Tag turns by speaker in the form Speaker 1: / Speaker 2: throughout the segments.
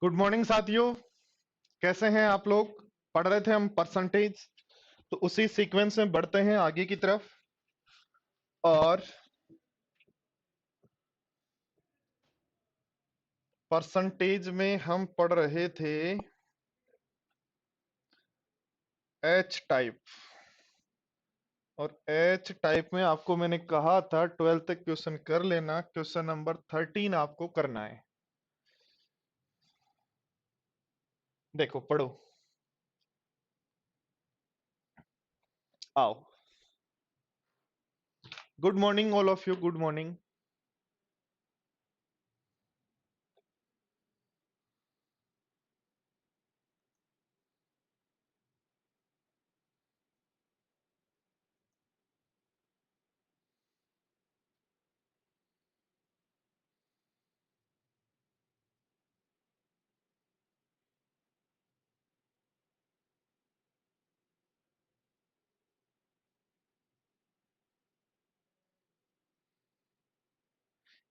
Speaker 1: Good morning साथियों। कैसे हैं आप लोग? पढ़ रहे थे हम परसेंटेज, तो उसी सीक्वेंस में बढ़ते हैं आगे की तरफ। और परसेंटेज में हम पढ़ रहे थे एच टाइप। और एच टाइप में आपको मैंने कहा था 12th तक क्वेश्चन कर लेना, क्वेश्चन नंबर 13 आपको करना है। देखो पढ़ो, आओ। Good morning all of you, good morning.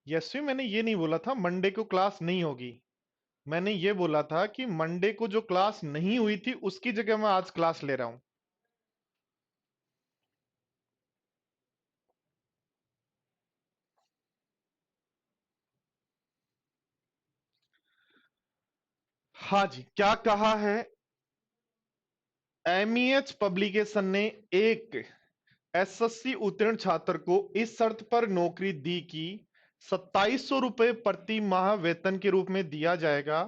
Speaker 1: Yashvi, मैंने ये नहीं बोला था मंडे को क्लास नहीं होगी। मैंने ये बोला था कि मंडे को जो क्लास नहीं हुई थी उसकी जगह मैं आज क्लास ले रहा हूं। हाँ जी, क्या कहा है? एमईएच पब्लिकेशन ने एक एसएससी उत्तीर्ण छात्र को इस शर्त पर नौकरी दी कि 2700 रुपए प्रति माह वेतन के रूप में दिया जाएगा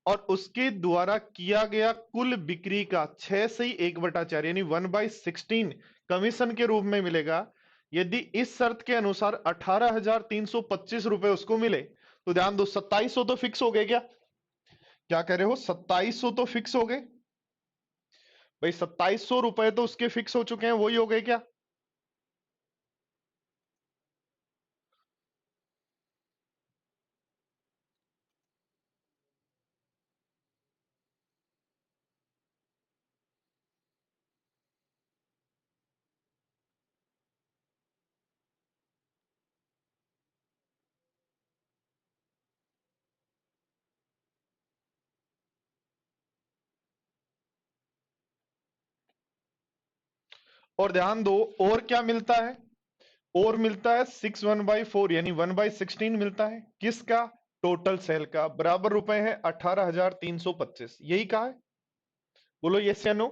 Speaker 1: और उसके द्वारा किया गया कुल बिक्री का 6/1/4 यानी 1/16 कमीशन के रूप में मिलेगा। यदि इस शर्त के अनुसार 18,325 रुपए उसको मिले, तो ध्यान दो, 2700 तो फिक्स हो गए क्या? क्या कह रहे हो? 2700 तो फिक्स हो गए भाई। 2700 रुपए तो उसके फिक्स हो चुके हैं, वही हो गए क्या? और ध्यान दो, और क्या मिलता है? और मिलता है 6 1/4 यानी 1/16 मिलता है किसका? टोटल सेल का। बराबर रुपए है 18,325। यही कहा है। बोलो यस या नो।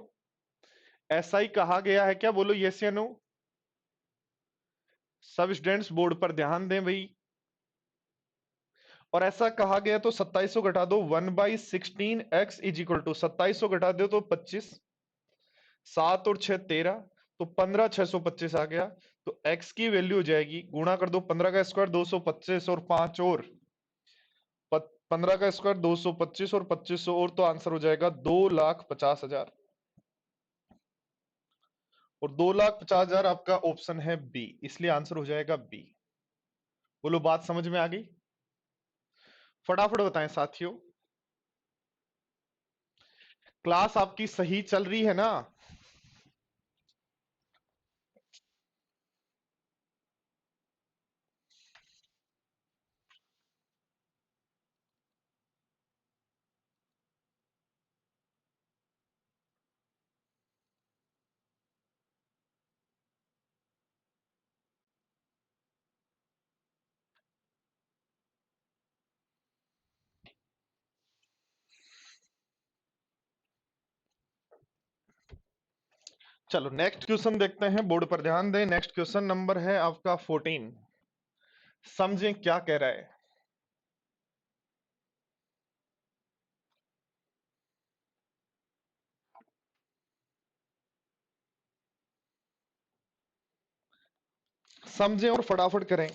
Speaker 1: ऐसा ही कहा गया है क्या? बोलो यस या नो। सब स्टूडेंट्स बोर्ड पर ध्यान दें भाई। और ऐसा कहा गया तो 2700 घटा दो 1/16 x इज इक्वल टू 2700 घटा दो तो 25, 7 और 6 13, तो 15,625 आ गया। तो x की वैल्यू हो जाएगी, गुणा कर दो 15 का स्क्वायर 225 और 5 और 15 का स्क्वायर 225 और 2500 और, तो आंसर हो जाएगा 2,50,000। और 2,50,000 आपका ऑप्शन है बी, इसलिए आंसर हो जाएगा बी। बोलो बात समझ में आ गई? फटाफट बताएं साथियों। क्लास आपकी सही चल रही है ना? चलो नेक्स्ट क्वेश्चन देखते हैं, बोर्ड पर ध्यान दें। नेक्स्ट क्वेश्चन नंबर है आपका 14। समझें क्या कह रहा है। समझें और फटाफट करें।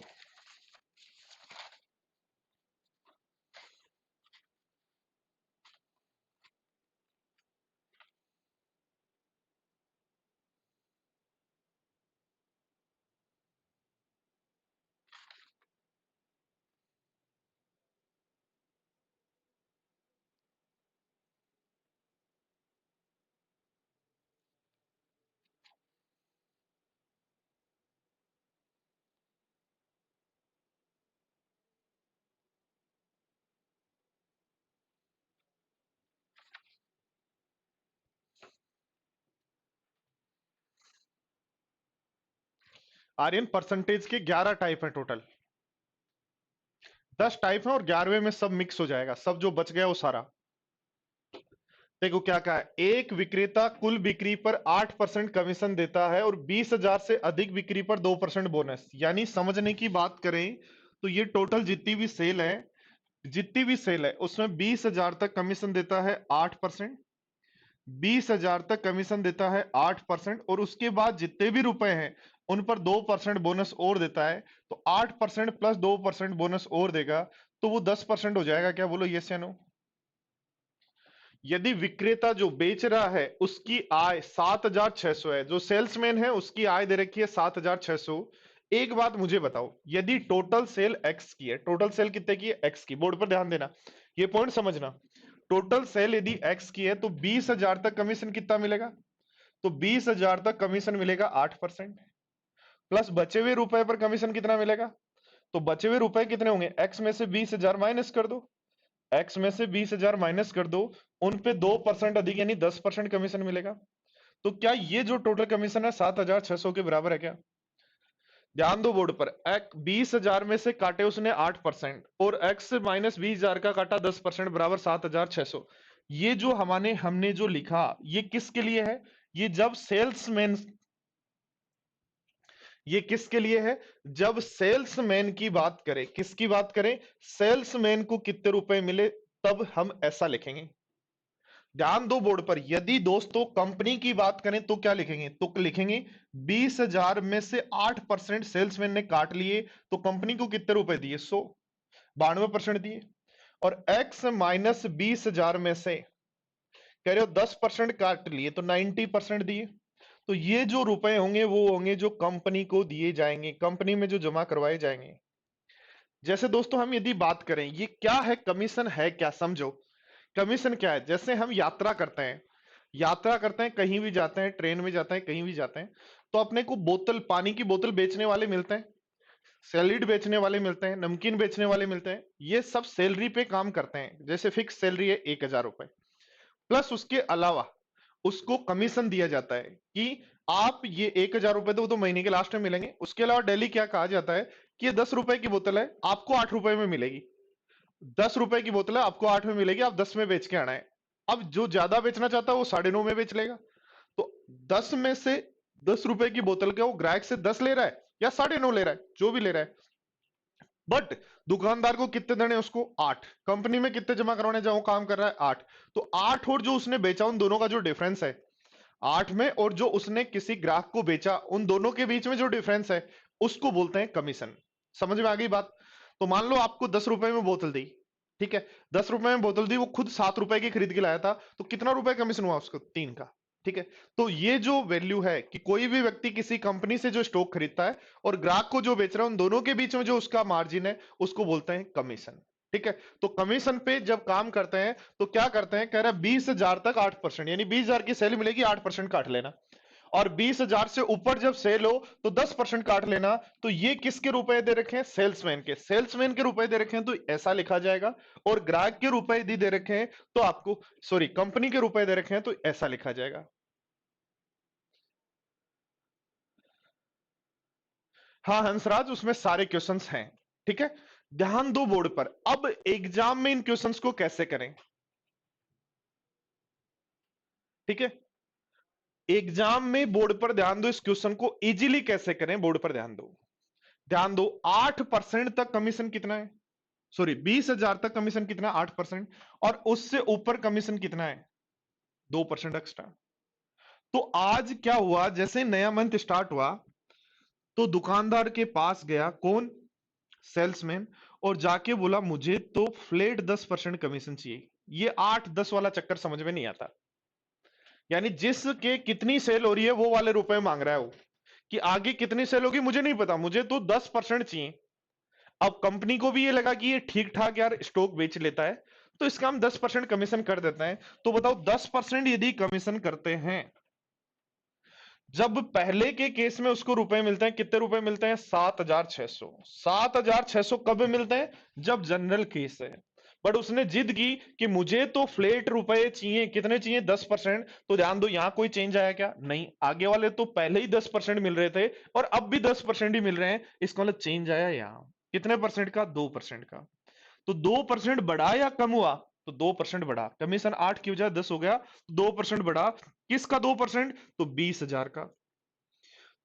Speaker 1: आर्यन परसेंटेज के 11 टाइप है टोटल, 10 टाइप है और 11वें में सब मिक्स हो जाएगा, सब जो बच गया वो सारा। देखो क्या कहा है, एक विक्रेता कुल बिक्री पर 8% कमीशन देता है और 20,000 से अधिक बिक्री पर 2% बोनस। यानी समझने की बात करें तो ये टोटल जितनी भी सेल है उसमें 20,000 तक कमीशन देता है 8%, 20,000 तक कमीशन देता है 8%, और उसके बाद जितने भी रुपए हैं उन पर 2% बोनस और देता है। तो 8% प्लस 2% बोनस और देगा तो वो 10% हो जाएगा। क्या बोलो, यस या नो? यदि विक्रेता जो बेच रहा है उसकी आय 7,600 है, जो सेल्समैन है उसकी आय दे रखी है 7,600, एक बात मुझे बताओ, यदि टोटल सेल एक्स की है, टोटल सेल कितने की है? एक्स की। बोर्ड पर ध्यान देना, ये पॉइंट समझना। टोटल सेल यदि एक्स की है तो 20,000 तक कमीशन कितना मिलेगा? तो 20,000 तक कमीशन मिलेगा 8%, प्लस बचे हुए रुपए पर कमीशन कितना मिलेगा? तो बचे हुए रुपए कितने होंगे? एक्स में से 20,000 माइनस कर दो, एक्स में से 20,000 माइनस कर दो, उन पे 2% अधिक यानी 10% कमीशन मिलेगा। तो क्या ये जो टोटल कमीशन है 7,600 के बराबर है क्या? ध्यान दो बोर्ड पर, 20,000 में से काटे उसने 8% और एक्स से माइनस 20,000 का काटा 10% बराबर 7,600। ये जो हमने जो लिखा ये किसके लिए है? ये जब सेल्समैन, ये किसके लिए है? जब सेल्समैन की बात करें, किसकी बात करें? सेल्समैन को कितने रुपए मिले तब हम ऐसा लिखेंगे। ध्यान दो बोर्ड पर, यदि दोस्तों कंपनी की बात करें तो क्या लिखेंगे? तो लिखेंगे 20,000 में से 8% सेल्समैन ने काट लिए तो कंपनी को कितने रुपए दिए? 92% दिए। और x माइनस 20,000 में से कह रहे हो 10% काट लिए तो 90% दिए। तो ये जो रुपए होंगे वो होंगे जो कंपनी को दिए जाएंगे, कंपनी में जो जमा करवाए जाएंगे। जैसे दोस्तों हम यदि बात करें ये क्या है, कमीशन है क्या, समझो। कमीशन क्या है? जैसे हम यात्रा करते हैं, कहीं भी जाते हैं, ट्रेन में जाते हैं, कहीं भी जाते हैं, तो अपने को बोतल, पानी की बोतल बेचने वाले मिलते हैं, सैलिड बेचने वाले मिलते हैं, नमकीन बेचने वाले मिलते हैं। ये सब सैलरी पे काम करते हैं। जैसे फिक्स सैलरी है 1,000 रुपए, प्लस उसके अलावा उसको कमीशन दिया जाता है कि आप ये 1,000 रुपए तो महीने के लास्ट में मिलेंगे। उसके अलावा डेली क्या कहा जाता है कि ये 10 रुपए की बोतल है, आपको 8 रुपए में मिलेगी। 10 रुपए की बोतल है, आपको 8 में मिलेगी, आप 10 में बेच के आना है। अब जो ज्यादा बेचना चाहता है वो 9.5 में बेच लेगा। तो 10 में से 10 रुपए की बोतल का वो ग्राहक से 10 ले रहा है या 9.5 ले रहा है, जो भी ले रहा है, बट दुकानदार को कितने देने? उसको 8। कंपनी में कितने जमा करवाने जाओ, काम कर रहा है 8। तो 8 और जो उसने बेचा उन दोनों का जो डिफरेंस है 8 में, और जो उसने किसी ग्राहक को बेचा उन दोनों के बीच में जो डिफरेंस है उसको बोलते हैं कमीशन। समझ में आ गई बात? तो मान लो आपको 10 रुपए में बोतल दी, ठीक है, 10 रुपए में बोतल दी, वो खुद 7 रुपए की खरीद के लाया था, तो कितना रुपए कमीशन हुआ उसको? 3 का। ठीक है, तो ये जो वैल्यू है कि कोई भी व्यक्ति किसी कंपनी से जो स्टॉक खरीदता है और ग्राहक को जो बेच रहा है उन दोनों के बीच में जो उसका मार्जिन है उसको बोलते हैं कमीशन। ठीक है, तो कमीशन पे जब काम करते हैं तो क्या करते हैं, कह रहा है 20,000 तक 8%, यानी 20,000 की सेल मिलेगी, 8% काट लेना। और 20,000 से ऊपर जब सेल हो तो 10% काट लेना। तो ये किसके रुपए दे रखे हैं? सेल्समैन के। सेल्समैन के रुपए दे रखे हैं तो ऐसा लिखा जाएगा, और ग्राहक के रुपए यदि दे रखे हैं तो आपको, सॉरी, कंपनी के रुपए दे रखे हैं तो ऐसा लिखा जाएगा। हाँ हंसराज, उसमें सारे क्वेश्चंस हैं। ठीक है, ध्यान दो बोर्ड पर। अब एग्जाम में इन क्वेश्चंस को कैसे करें? ठीक है, एग्जाम में बोर्ड पर ध्यान दो, इस क्वेश्चन को इजीली कैसे करें, बोर्ड पर ध्यान दो। ध्यान दो, 8% तक कमीशन कितना है? सॉरी, 20,000 तक कमीशन कितना है? 8%। और उससे ऊपर कमीशन कितना है? 2% एक्स्ट्रा। तो आज क्या हुआ, जैसे नया मंथ स्टार्ट हुआ तो दुकानदार के पास गया कौन? सेल्समैन, और जाके बोला मुझे तो फ्लैट 10% कमीशन चाहिए। ये 8-10 वाला चक्कर समझ में नहीं आता। यानी जिसके कितनी सेल हो रही है वो वाले रुपए मांग रहा है वो, कि आगे कितनी सेल होगी मुझे नहीं पता, मुझे तो 10% चाहिए। अब कंपनी को भी ये लगा कि ये ठीक ठाक यार स्टॉक बेच लेता है, तो इसका हम 10% कमीशन कर देते हैं। तो बताओ 10% यदि कमीशन करते हैं, जब पहले के केस में उसको रुपए मिलते हैं, कितने रुपए मिलते हैं? 7,600। 7,600 कब मिलते हैं? जब जनरल केस है। बट उसने जिद की कि मुझे तो फ्लैट रुपए चाहिए, कितने चाहिए 10%। तो ध्यान दो यहां कोई चेंज आया क्या? नहीं, आगे वाले तो पहले ही 10% मिल रहे थे और अब भी 10% ही मिल रहे हैं, इसका मतलब चेंज आया यहां कितने परसेंट का? 2% का। तो 2% बढ़ा या कम हुआ? तो 2% बढ़ा। कमीशन 8 की वजह 10 हो गया, 2% बढ़ा। किसका 2%? तो 20,000 का।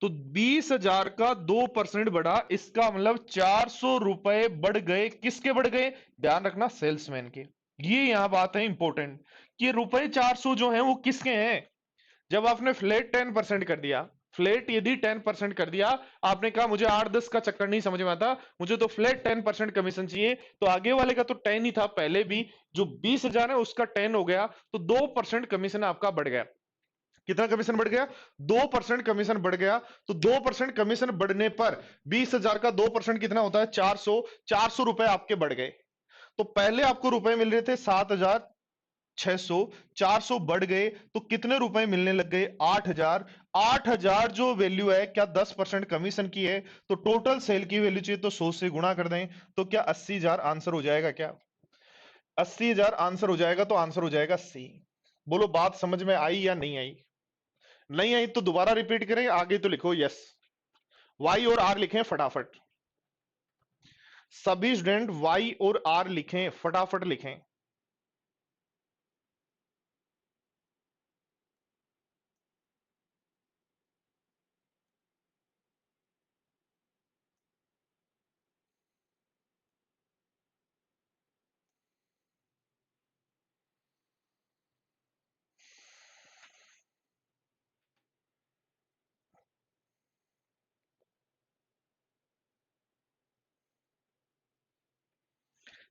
Speaker 1: तो 20,000 का 2% बढ़ा, इसका मतलब 400 रुपए बढ़ गए। किसके बढ़ गए? ध्यान रखना, सेल्समैन के। ये यहां बात है इंपॉर्टेंट कि रुपए 400 जो है वो किसके हैं। जब आपने फ्लैट 10% कर दिया, फ्लैट यदि 10% कर दिया, आपने कहा मुझे 8-10 का चक्कर नहीं समझ में आता, मुझे तो फ्लैट 10% कमीशन चाहिए, तो आगे वाले का तो 10 ही था पहले भी, जो 20,000 है उसका 10 हो गया, तो 2% कमीशन आपका बढ़ गया। कितना कमीशन बढ़ गया? 2% कमीशन बढ़ गया। तो 2% कमीशन बढ़ने पर 20,000 का 2% कितना होता है? 400। 400 रुपए आपके बढ़ गए। तो पहले आपको रुपए मिल रहे थे 7,600, 400 बढ़ गए तो कितने रुपए मिलने लग गए? 8,000। 8,000 जो वैल्यू है, क्या 10% कमीशन की है? तो टोटल सेल की वैल्यू चाहिए तो 100 से गुणा कर दें, तो क्या 80,000 आंसर हो जाएगा? क्या 80,000 आंसर हो जाएगा? तो आंसर हो जाएगा सी। बोलो बात समझ में आई या नहीं आई? नहीं आई तो दोबारा रिपीट करें, आगे तो लिखो यस। वाई और आर लिखें फटाफट। सभी स्टूडेंट वाई और आर लिखें, फटाफट लिखें।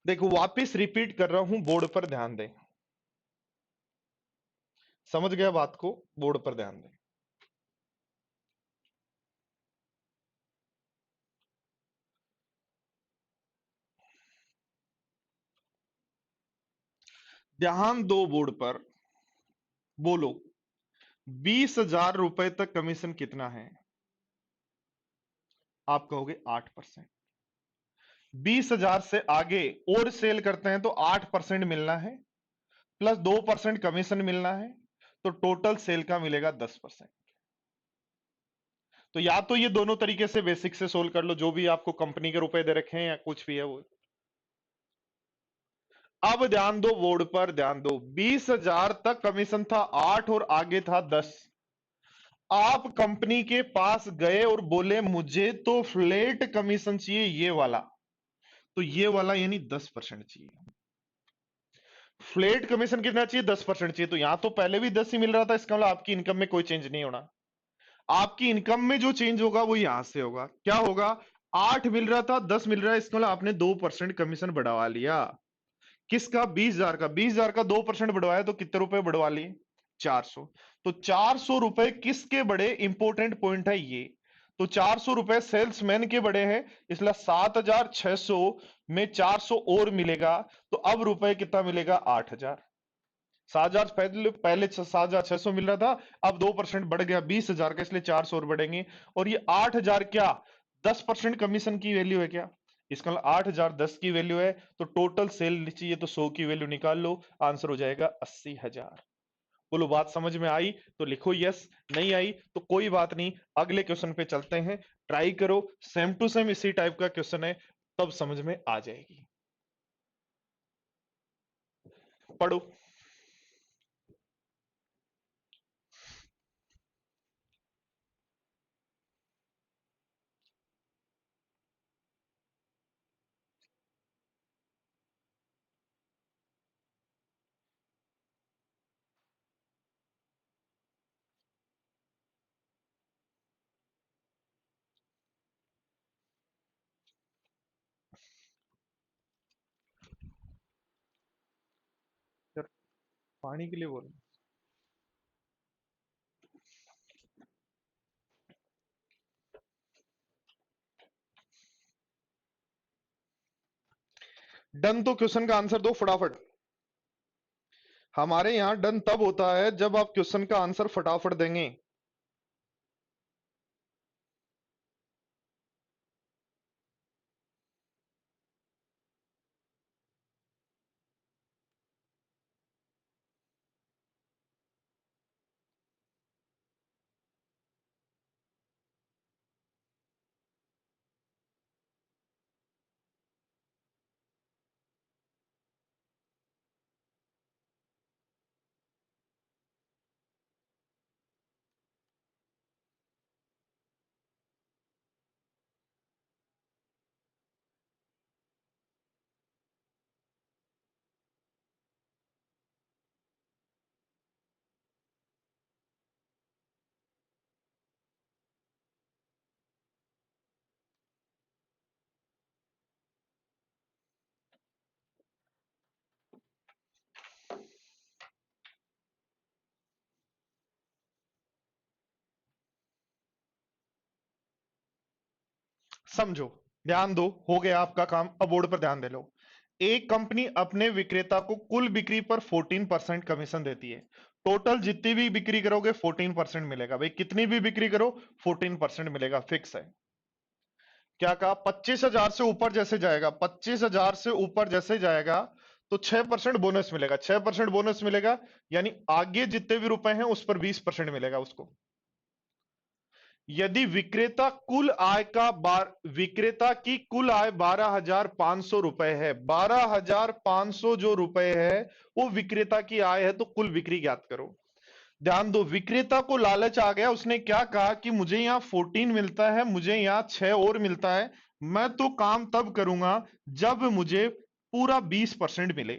Speaker 1: देखो वापस रिपीट कर रहा हूं, बोर्ड पर ध्यान दें। समझ गया बात को? बोर्ड पर ध्यान दें। ध्यान दो बोर्ड पर। बोलो 20,000 रुपए तक कमीशन कितना है? आप कहोगे 8%। 20,000 से आगे और सेल करते हैं तो 8% मिलना है, प्लस 2% कमीशन मिलना है, तो टोटल सेल का मिलेगा 10%। तो या तो ये दोनों तरीके से बेसिक से सोल्व कर लो, जो भी आपको कंपनी के रुपए दे रखे हैं या कुछ भी है वो। अब ध्यान दो, बोर्ड पर ध्यान दो। 20,000 तक कमीशन था 8 और आगे था 10। आप कंपनी के पास गए और बोले मुझे तो फ्लैट कमीशन चाहिए ये वाला, तो ये वाला यानी 10% चाहिए। फ्लैट कमीशन कितना चाहिए? 10% चाहिए। तो यहां तो पहले भी 10 ही मिल रहा था, इसका मतलब आपकी इनकम में कोई चेंज नहीं होना। आपकी इनकम में जो चेंज होगा वो यहां से होगा। क्या होगा? 8 मिल रहा था, 10 मिल रहा है, इसका मतलब आपने 2% कमीशन बढ़वा लिया। किसका? 20,000 का। 20,000 का 2% बढ़वाया तो कितने रुपए बढ़वा लिए? 400। तो 400 रुपए किसके बड़े? इंपॉर्टेंट पॉइंट है ये। तो 400 रुपए सेल्समैन के बड़े हैं, इसलिए 7,600 में 400 और मिलेगा, तो अब रुपए कितना मिलेगा? 8,000। 7,000 पहले पहले 7,600 मिल रहा था, अब 2% बढ़ गया 20,000 का, इसलिए 400 और बढ़ेंगे। और ये 8,000 क्या 10% कमीशन की वैल्यू है क्या? इसका मतलब 8,000 10 की वैल्यू है, तो टोटल सेल चाहिए तो 100 की वैल्यू निकाल लो, आंसर हो जाएगा 80,000। बोलो बात समझ में आई तो लिखो यस, नहीं आई तो कोई बात नहीं, अगले क्वेश्चन पे चलते हैं। ट्राई करो, सेम टू सेम इसी टाइप का क्वेश्चन है, तब समझ में आ जाएगी। पढ़ो। यार, पानी के लिए बोल। डन, तो क्वेश्चन का आंसर दो फटाफट। हमारे यहां डन तब होता है जब आप क्वेश्चन का आंसर फटाफट देंगे। समझो, ध्यान दो, हो गया आपका काम, अब बोर्ड पर ध्यान दे लो। एक कंपनी अपने विक्रेता को कुल बिक्री पर 14% कमीशन देती है। टोटल जितनी भी बिक्री करोगे 14% मिलेगा। भाई कितनी भी बिक्री करो 14% मिलेगा, फिक्स है। क्या कहा? 25,000 से ऊपर जैसे जाएगा, 25,000 से ऊपर जैसे जाएगा तो 6% बोनस मिलेगा। 6% बोनस मिलेगा यानी आगे जितने भी रुपए हैं उस पर 20% मिलेगा उसको। यदि विक्रेता की कुल आय 12,500 रुपए है, 12,500 जो रुपए है वो विक्रेता की आय है, तो कुल बिक्री ज्ञात करो। ध्यान दो, विक्रेता को लालच आ गया, उसने क्या कहा कि मुझे यहां 14 मिलता है, मुझे यहां 6 और मिलता है, मैं तो काम तब करूंगा जब मुझे पूरा 20% मिले।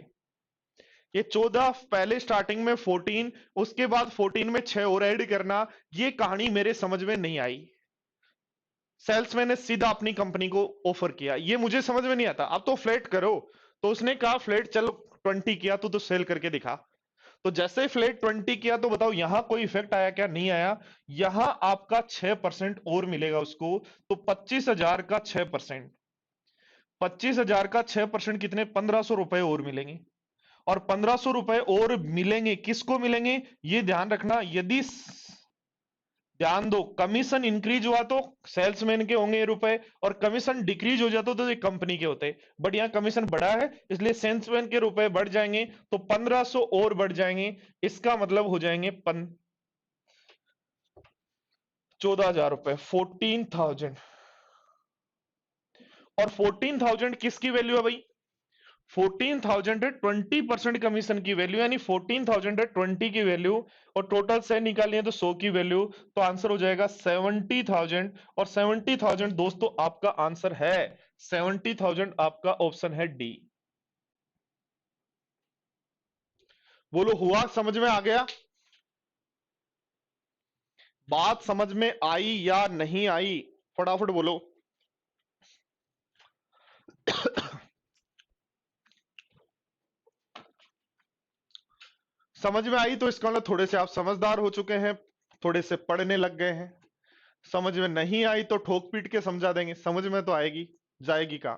Speaker 1: ये 14 पहले स्टार्टिंग में 14, उसके बाद 14 में 6 और ऐड करना, ये कहानी मेरे समझ में नहीं आई। सेल्समैन ने सीधा अपनी कंपनी को ऑफर किया, ये मुझे समझ में नहीं आता, अब तो फ्लैट करो। तो उसने कहा फ्लैट चलो 20 किया तो सेल करके दिखा। तो जैसे ही फ्लैट 20 किया तो बताओ यहां कोई इफेक्ट आया क्या? नहीं आया। यहां आपका 6% और मिलेगा उसको, तो 25,000 का 6%, 25,000 का 6% कितने? 1,500 रुपए और मिलेंगे। और 1,500 रुपए और मिलेंगे, किसको मिलेंगे ये ध्यान रखना। यदि ध्यान दो, कमीशन इंक्रीज हुआ तो सेल्समैन के होंगे ये रुपए, और कमीशन डिक्रीज हो जाता तो ये कंपनी के होते। बट यहां कमीशन बढ़ा है इसलिए सेल्समैन के रुपए बढ़ जाएंगे, तो 1,500 और बढ़ जाएंगे। इसका मतलब हो जाएंगे 14,000 रुपए, 14,000। और 14,000 किसकी वैल्यू है भाई? 14,000 है 20% कमीशन की वैल्यू, यानी 14,000 है 20 की वैल्यू, और टोटल से निकालिए तो 100 की वैल्यू, तो आंसर हो जाएगा 70,000। और 70,000 दोस्तों आपका आंसर है, 70,000 आपका ऑप्शन है डी। बोलो हुआ? समझ में आ गया? बात समझ में आई या नहीं आई? फटाफट बोलो। समझ में आई तो इसका मतलब थोड़े से आप समझदार हो चुके हैं, थोड़े से पढ़ने लग गए हैं। समझ में नहीं आई तो ठोक पीट के समझा देंगे, समझ में तो आएगी, जाएगी कहां?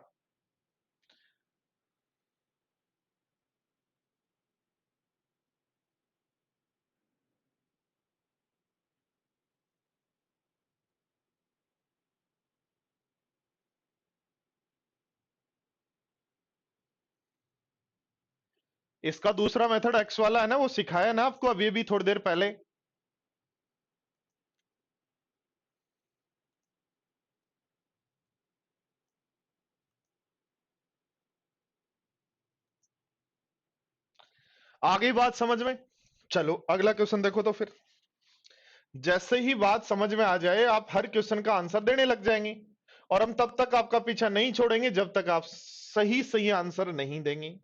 Speaker 1: इसका दूसरा मेथड एक्स वाला है ना, वो सिखाया ना आपको अभी भी थोड़ी देर पहले। आ गई बात समझ में? चलो अगला क्वेश्चन देखो तो फिर। जैसे ही बात समझ में आ जाए आप हर क्वेश्चन का आंसर देने लग जाएंगे, और हम तब तक आपका पीछा नहीं छोड़ेंगे जब तक आप सही सही आंसर नहीं देंगे।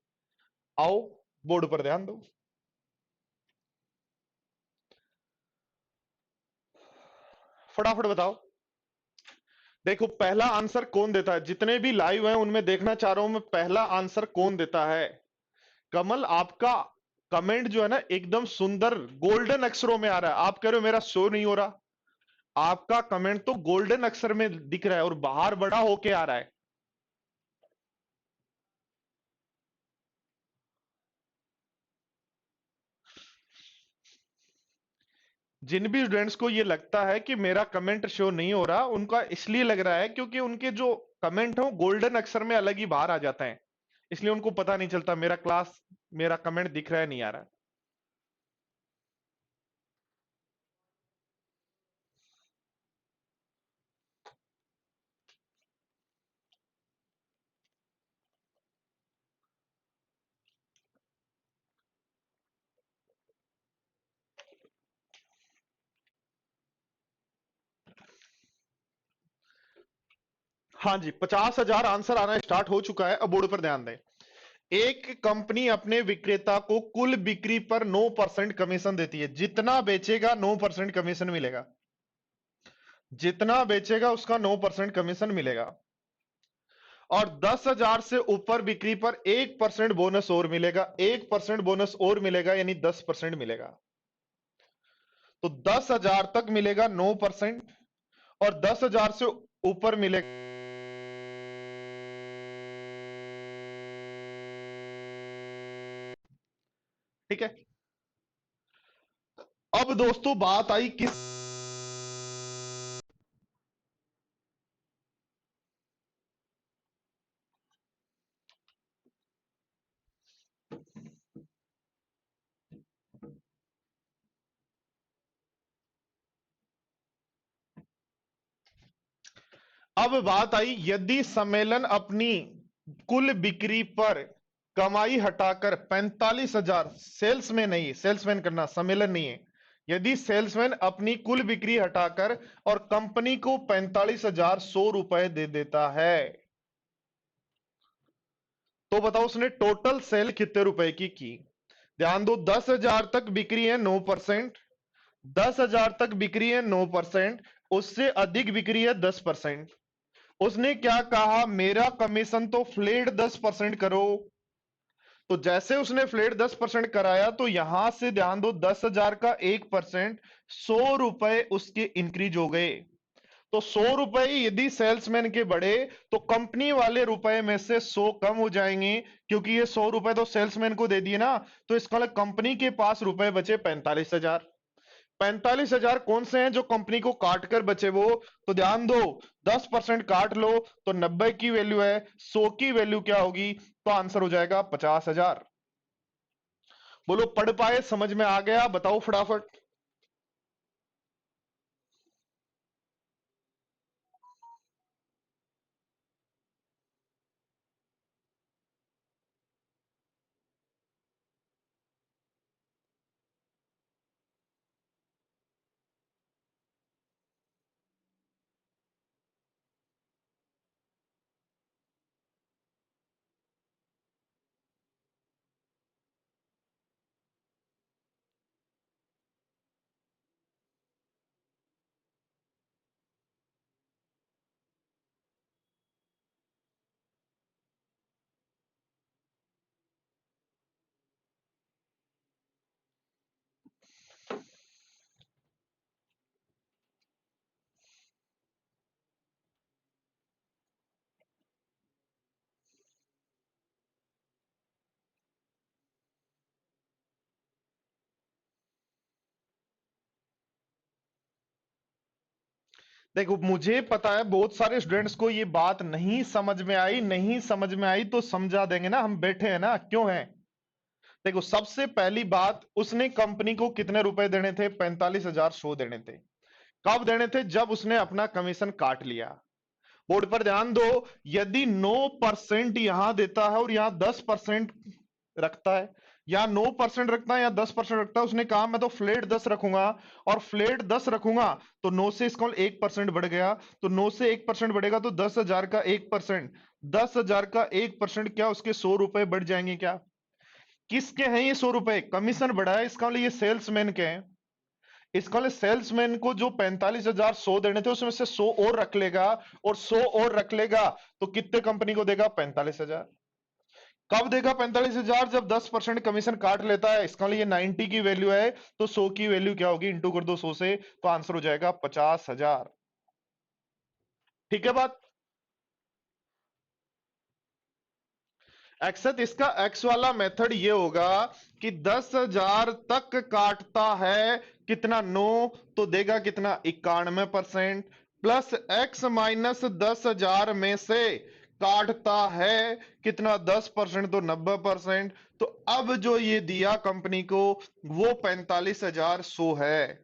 Speaker 1: आओ बोर्ड पर ध्यान दो। फटाफट बताओ। देखो पहला आंसर कौन देता है, जितने भी लाइव हैं उनमें देखना चाह रहा हूं मैं, पहला आंसर कौन देता है। कमल आपका कमेंट जो है ना एकदम सुंदर गोल्डन अक्षरों में आ रहा है, आप कह रहे हो मेरा शो नहीं हो रहा। आपका कमेंट तो गोल्डन अक्षर में दिख रहा है और बाहर बड़ा होके आ रहा है। जिन भी स्टूडेंट्स को ये लगता है कि मेरा कमेंट शो नहीं हो रहा, उनका इसलिए लग रहा है क्योंकि उनके जो कमेंट है वो गोल्डन अक्षर में अलग ही बाहर आ जाते हैं, इसलिए उनको पता नहीं चलता मेरा कमेंट दिख रहा है नहीं आ रहा है। हाँ जी, 50,000 आंसर आना स्टार्ट हो चुका है, अब बोर्ड पर ध्यान दें। एक कंपनी अपने विक्रेता को कुल बिक्री पर 9% कमीशन देती है, जितना बेचेगा 9% कमीशन मिलेगा, जितना बेचेगा उसका 9% कमीशन मिलेगा। और 10,000 से ऊपर बिक्री पर 1% बोनस और मिलेगा, 1% बोनस और मिलेगा यानी 10% मिलेगा। तो 10,000 तक मिलेगा 9%, और 10,000 से ऊपर मिलेगा ठीक है। अब दोस्तों बात आई किस, अब बात आई यदि सम्मेलन अपनी कुल बिक्री पर कमाई हटाकर 45,000, सेल्समैन नहीं, सेल्समैन करना, सम्मेलन नहीं है, यदि सेल्समैन अपनी कुल बिक्री हटाकर और कंपनी को 45,100 रुपए दे देता है, तो बताओ उसने टोटल सेल कितने रुपए की। ध्यान दो, 10,000 तक बिक्री है 9%, 10,000 तक बिक्री है 9%, उससे अधिक बिक्री है 10%। उसने क्या कहा, मेरा कमीशन तो फ्लैट 10% करो। तो जैसे उसने फ्लैट 10% कराया, तो यहां से ध्यान दो, 10,000 का 1%, 100 रुपए उसके इंक्रीज हो गए। तो 100 रुपए यदि सेल्समैन के बढ़े, तो कंपनी वाले रुपए में से 100 कम हो जाएंगे, क्योंकि ये 100 रुपए तो सेल्समैन को दे दिए ना। तो इसका मतलब कंपनी के पास रुपए बचे 45,000। 45,000 कौन से हैं जो कंपनी को काट कर बचे वो, तो ध्यान दो, 10% काट लो तो 90 की वैल्यू है, 100 की वैल्यू क्या होगी, तो आंसर हो जाएगा 50,000। बोलो पढ़ पाए, समझ में आ गया, बताओ फटाफट। देखो मुझे पता है बहुत सारे स्टूडेंट्स को ये बात नहीं समझ में आई, नहीं समझ में आई तो समझा देंगे ना, हम बैठे हैं ना, क्यों है। देखो सबसे पहली बात, उसने कंपनी को कितने रुपए देने थे, 45,100 देने थे। कब देने थे, जब उसने अपना कमीशन काट लिया। बोर्ड पर ध्यान दो, यदि 9% यहां देता है और यहां 10% रखता है, या 9% रखता है या 10% रखता है, उसने कहा मैं तो फ्लैट 10 रखूंगा, और फ्लैट 10 रखूंगा, तो 9 से इसका 1% बढ़ गया, तो 9 से 1% बढ़ेगा तो 10,000 का 1%, 10,000 का 1% क्या उसके 100 रुपए बढ़ जाएंगे क्या। किसके हैं ये 100 रुपए, कमीशन बढ़ा है, इसका मतलब ये सेल्समैन के हैं। इसका मतलब सेल्समैन को जो 45,100 देने थे उसमें से 100 और रख लेगा, और 100 और रख लेगा, तो कितने कंपनी को देगा, 45,000। कब देगा 45,000, जब 10% कमीशन काट लेता है। इसका मतलब ये 90 की वैल्यू है, तो 100 की वैल्यू क्या होगी, इंटू कर दो 100 से, तो आंसर हो जाएगा 50,000। ठीक है बात। एक्सेत इसका एक्स वाला मेथड ये होगा कि 10,000 तक काटता है कितना, 9, तो देगा कितना, 91%, प्लस एक्स माइनस 10,000 में से काटता है कितना, 10%, तो 90%। तो अब जो ये दिया कंपनी को वो 45,100 है।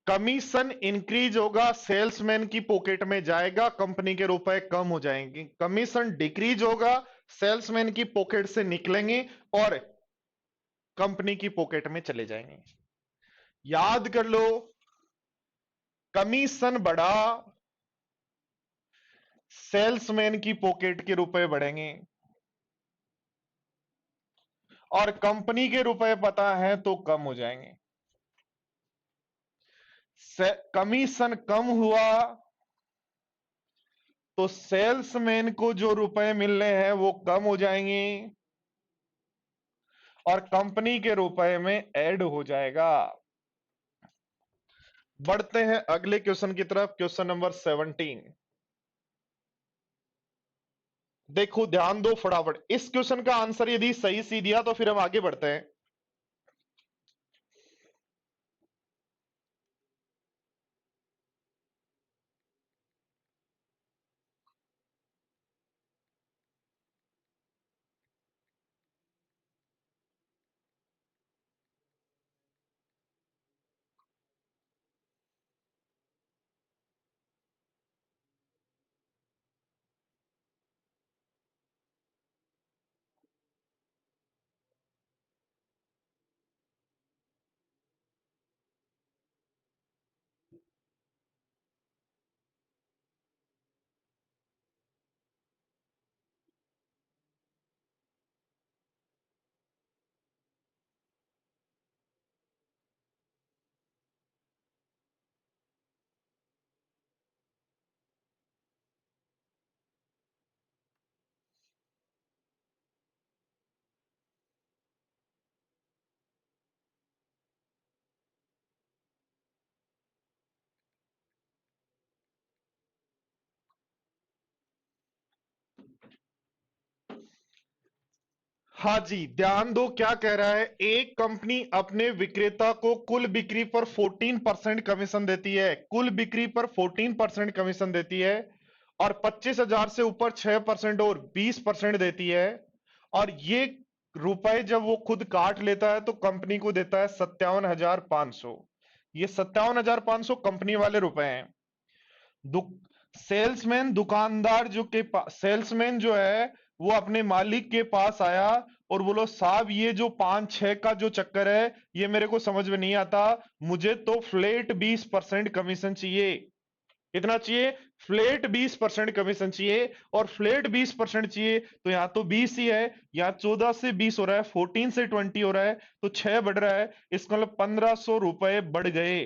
Speaker 1: कमीशन इंक्रीज होगा, सेल्समैन की पॉकेट में जाएगा, कंपनी के रुपए कम हो जाएंगे। कमीशन डिक्रीज होगा, सेल्समैन की पॉकेट से निकलेंगे और कंपनी की पॉकेट में चले जाएंगे। याद कर लो, कमीशन बढ़ा, सेल्समैन की पॉकेट के रुपए बढ़ेंगे, और कंपनी के रुपए पता है तो कम हो जाएंगे। कमीशन कम हुआ तो सेल्समैन को जो रुपए मिलने हैं वो कम हो जाएंगे, और कंपनी के रुपए में ऐड हो जाएगा। बढ़ते हैं अगले क्वेश्चन की तरफ, क्वेश्चन नंबर 17। देखो ध्यान दो फटाफट, इस क्वेश्चन का आंसर यदि सही सी दिया तो फिर हम आगे बढ़ते हैं। हाँ जी, ध्यान दो क्या कह रहा है। एक कंपनी अपने विक्रेता को कुल बिक्री पर 14% कमीशन देती है, कुल बिक्री पर 14% कमीशन देती है, और 25,000 से ऊपर 6% और 20% देती है। और ये रुपए जब वो खुद काट लेता है तो कंपनी को देता है 57,500। ये 57,500 कंपनी वाले रुपए हैं। दु, सेल्समैन दुकानदार जो के पास, सेल्समैन जो है वो अपने मालिक के पास आया और बोलो साहब ये जो 5-6 का जो चक्कर है ये मेरे को समझ में नहीं आता, मुझे तो फ्लैट 20% कमीशन चाहिए। कितना चाहिए? फ्लैट 20% कमीशन चाहिए। और फ्लैट 20% चाहिए तो यहां तो 20 ही है, यहां 14 से 20 हो रहा है, 14 से 20 हो रहा है, तो 6 बढ़ रहा है, इसका मतलब 1,500 रुपए बढ़ गए।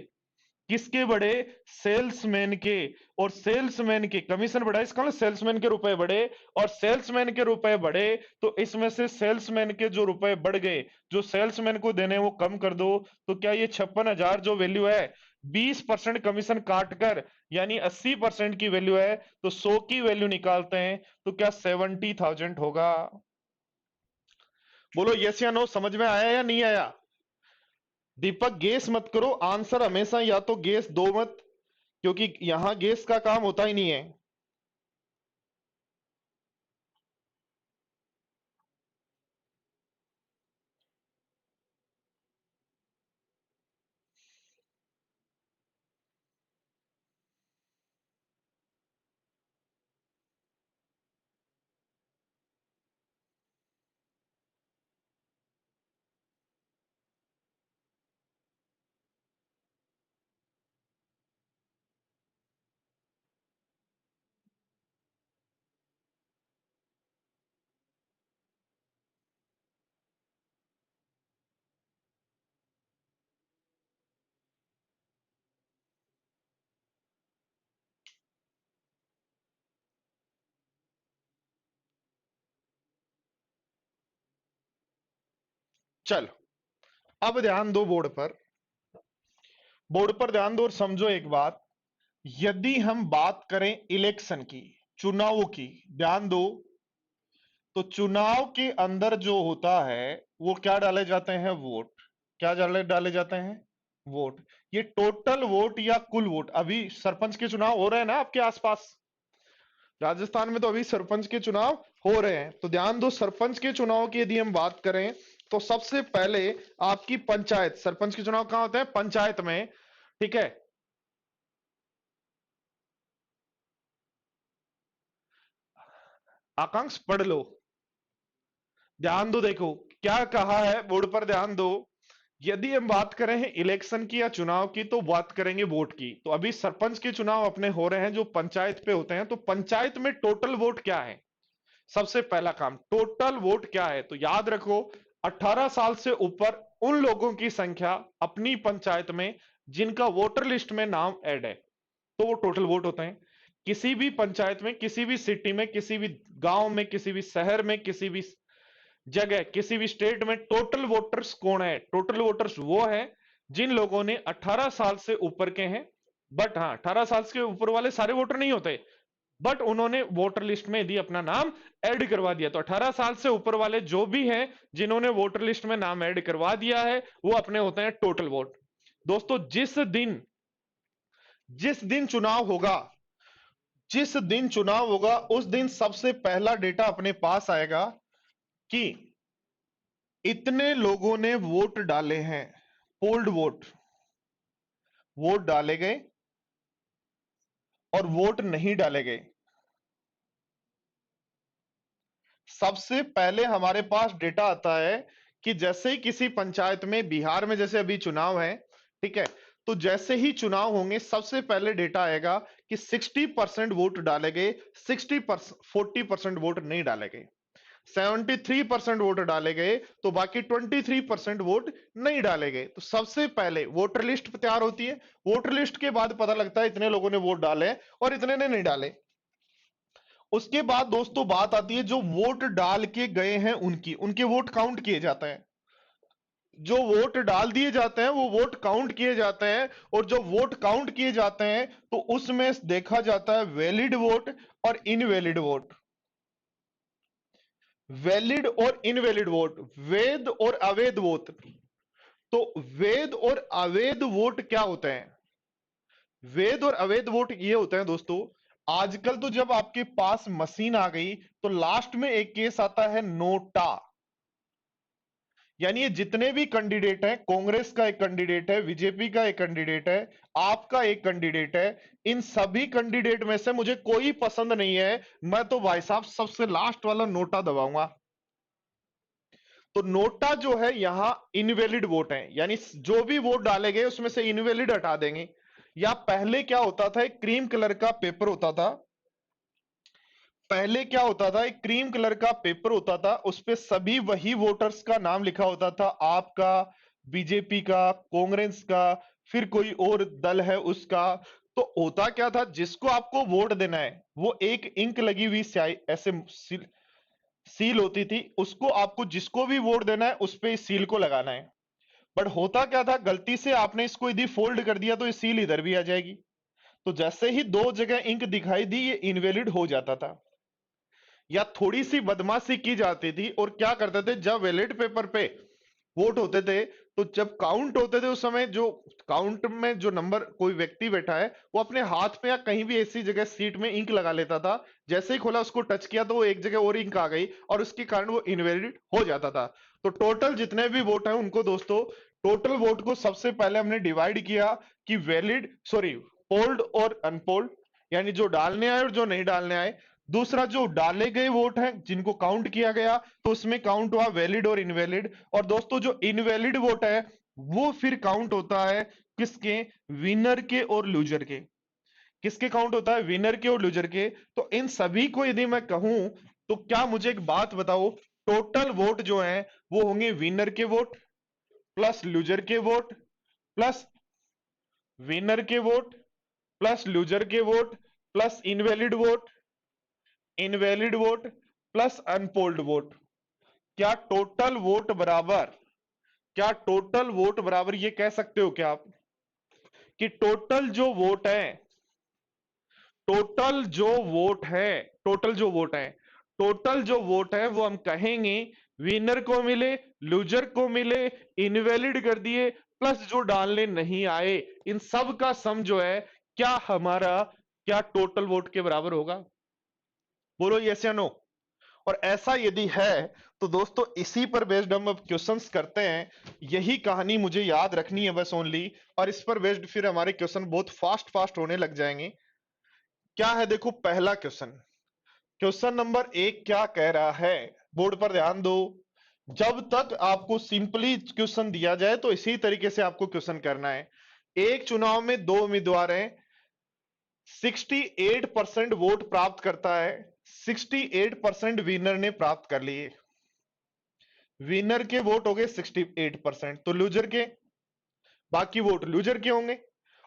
Speaker 1: किसके बढ़े? सेल्समैन के। और सेल्समैन के कमीशन बढ़ा, इसका मतलब सेल्समैन के रुपए बढ़े, और सेल्समैन के रुपए बढ़े तो इसमें से सेल्समैन के जो रुपए बढ़ गए, जो सेल्समैन को देने वो कम कर दो। तो क्या ये 56,000 जो वैल्यू है, 20% कमीशन काटकर यानी 80% की वैल्यू है, तो 100 की वैल्यू निकालते हैं तो क्या 70,000 होगा? बोलो यस या नो, समझ में आया या नहीं आया? दीपक गेस मत करो, आंसर हमेशा या तो गेस दो मत, क्योंकि यहां गेस का काम होता ही नहीं है। चलो अब ध्यान दो बोर्ड पर, बोर्ड पर ध्यान दो और समझो एक बात। यदि हम बात करें इलेक्शन की, चुनाव की, ध्यान दो, तो चुनाव के अंदर जो होता है वो क्या डाले जाते हैं? वोट। क्या डाले डाले जाते हैं? वोट। ये टोटल वोट या कुल वोट, अभी सरपंच के चुनाव हो रहे हैं ना आपके आसपास, राजस्थान में तो अभी सरपंच के चुनाव हो रहे हैं, तो ध्यान दो सरपंच के चुनाव की यदि हम बात करें तो सबसे पहले आपकी पंचायत, सरपंच के चुनाव कहां होते हैं? पंचायत में, ठीक है। आकांक्ष पढ़ लो, ध्यान दो, देखो क्या कहा है बोर्ड पर, ध्यान दो। यदि हम बात करें हैं इलेक्शन की या चुनाव की, तो बात करेंगे वोट की। तो अभी सरपंच के चुनाव अपने हो रहे हैं जो पंचायत पे होते हैं, तो पंचायत में टोटल वोट क्या है? सबसे पहला काम, टोटल वोट क्या है? तो याद रखो, 18 साल से ऊपर उन लोगों की संख्या अपनी पंचायत में जिनका वोटर लिस्ट में नाम ऐड है, तो वो टोटल वोट होते हैं। किसी भी पंचायत में, किसी भी सिटी में, किसी भी गांव में, किसी भी शहर में, किसी भी जगह, किसी भी स्टेट में टोटल वोटर्स कौन है? टोटल वोटर्स वो है जिन लोगों ने 18 साल से ऊपर के हैं। बट हाँ, 18 साल के ऊपर वाले सारे वोटर नहीं होते, बट उन्होंने वोटर लिस्ट में यदि अपना नाम ऐड करवा दिया, तो 18 साल से ऊपर वाले जो भी हैं जिन्होंने वोटर लिस्ट में नाम ऐड करवा दिया है, वो अपने होते हैं टोटल वोट। दोस्तों, जिस दिन चुनाव होगा, जिस दिन चुनाव होगा उस दिन सबसे पहला डेटा अपने पास आएगा कि इतने लोगों ने वोट डाले हैं, पोल्ड वोट, वोट डाले गए और वोट नहीं डाले गए। सबसे पहले हमारे पास डेटा आता है कि जैसे ही किसी पंचायत में, बिहार में जैसे अभी चुनाव है, ठीक है, तो जैसे ही चुनाव होंगे सबसे पहले डेटा आएगा कि 60% वोट डाले गए, 40% वोट नहीं डाले गए। 73% वोट डाले गए, तो बाकी 23% वोट नहीं डाले गए। तो सबसे पहले वोटर लिस्ट तैयार होती है, वोटर लिस्ट के बाद पता लगता है इतने लोगों ने वोट डाले और इतने ने नहीं डाले। उसके बाद दोस्तों बात आती है जो वोट डाल के गए हैं उनकी, उनके वोट काउंट किए जाते हैं। जो वोट डाल दिए जाते हैं वो वोट काउंट किए जाते हैं, और जो वोट काउंट किए जाते हैं तो उसमें देखा जाता है वैलिड वोट और इनवैलिड वोट। वैलिड और इनवैलिड वोट, वैध और अवैध वोट। तो वैध और अवैध वोट क्या होते हैं? वैध और अवैध वोट ये होते हैं दोस्तों, आजकल तो जब आपके पास मशीन आ गई तो लास्ट में एक केस आता है नोटा। यानी ये जितने भी कैंडिडेट हैं, कांग्रेस का एक कैंडिडेट है, बीजेपी का एक कैंडिडेट है, आपका एक कैंडिडेट है, इन सभी कैंडिडेट में से मुझे कोई पसंद नहीं है, मैं तो भाई साहब सबसे लास्ट वाला नोटा दबाऊंगा। तो नोटा जो है यहां इनवैलिड वोट है, यानी जो भी वोट डाले गए उसमें से इनवैलिड हटा देंगे। या पहले क्या होता था, एक क्रीम कलर का पेपर होता था, पहले क्या होता था, एक क्रीम कलर का पेपर होता था, उस पे सभी वही वोटर्स का नाम लिखा होता था, आपका, बीजेपी का, कांग्रेस का, फिर कोई और दल है उसका। तो होता क्या था, जिसको आपको वोट देना है वो एक इंक लगी हुई स्याही ऐसे सील होती थी, उसको आपको जिसको भी वोट देना है उस पे इस सील को लगाना है। बट होता क्या था, गलती से आपने इसको यदि फोल्ड कर दिया तो ये सील इधर भी आ जाएगी। तो जैसे ही दो जगह इंक दिखाई दी ये इनवैलिड हो जाता था। या थोड़ी सी बदमाशी की जाती थी, और क्या करते थे, जब बैलेट पेपर पे वोट होते थे तो जब काउंट होते थे उस समय जो काउंट में जो नंबर कोई व्यक्ति बैठा है वो अपने हाथ पे या कहीं भी ऐसी जगह सीट में इंक लगा लेता था। जैसे ही खोला उसको टच किया तो वो एक जगह और इंक आ गई और उसके कारण वो इनवैलिड हो जाता था। तो टोटल जितने भी वोट हैं उनको दोस्तों, टोटल वोट को सबसे पहले हमने डिवाइड किया कि वैलिड, सॉरी, पोल्ड और अनपोल्ड, यानी जो डालने आए और जो नहीं डालने आए। दूसरा, जो डाले गए वोट हैं जिनको काउंट किया गया तो उसमें काउंट हुआ वैलिड और इनवैलिड। और दोस्तों जो इनवैलिड वोट है वो फिर काउंट होता है किसके, विनर के और लूजर के। किसके काउंट होता है, विनर के और लूजर के। तो इन सभी को यदि मैं कहूं तो क्या, मुझे एक बात बताओ, टोटल वोट जो है वो होंगे विनर के वोट प्लस लूजर के वोट प्लस विनर के वोट प्लस लूजर के vote plus invalid vote plus unpolled vote. क्या टोटल वोट बराबर, क्या टोटल वोट बराबर ये कह सकते हो क्या आप कि टोटल जो वोट है, टोटल जो वोट है, टोटल जो वोट है, टोटल जो वोट है वो हम कहेंगे विनर को मिले, लूजर को मिले, इनवैलिड कर दिए, प्लस जो डालने नहीं आए, इन सब का सम जो है, क्या हमारा, क्या टोटल वोट के बराबर होगा? बोलो यस या नो। और ऐसा यदि है तो दोस्तों इसी पर बेस्ड हम अब क्वेश्चंस करते हैं। यही कहानी मुझे याद रखनी है बस ओनली, और इस पर बेस्ड फिर हमारे क्वेश्चन बहुत फास्ट फास्ट होने लग जाएंगे। क्या है, देखो पहला क्वेश्चन, क्वेश्चन नंबर 1 क्या कह रहा है, बोर्ड पर ध्यान दो। जब तक आपको सिंपली क्वेश्चन दिया जाए तो इसी तरीके से आपको क्वेश्चन करना है। एक चुनाव में दो उम्मीदवार हैं, 68% वोट प्राप्त करता है, 68% विनर ने प्राप्त कर लिए। विनर के वोट हो गए 68%, तो लूजर के बाकी वोट लूजर के होंगे।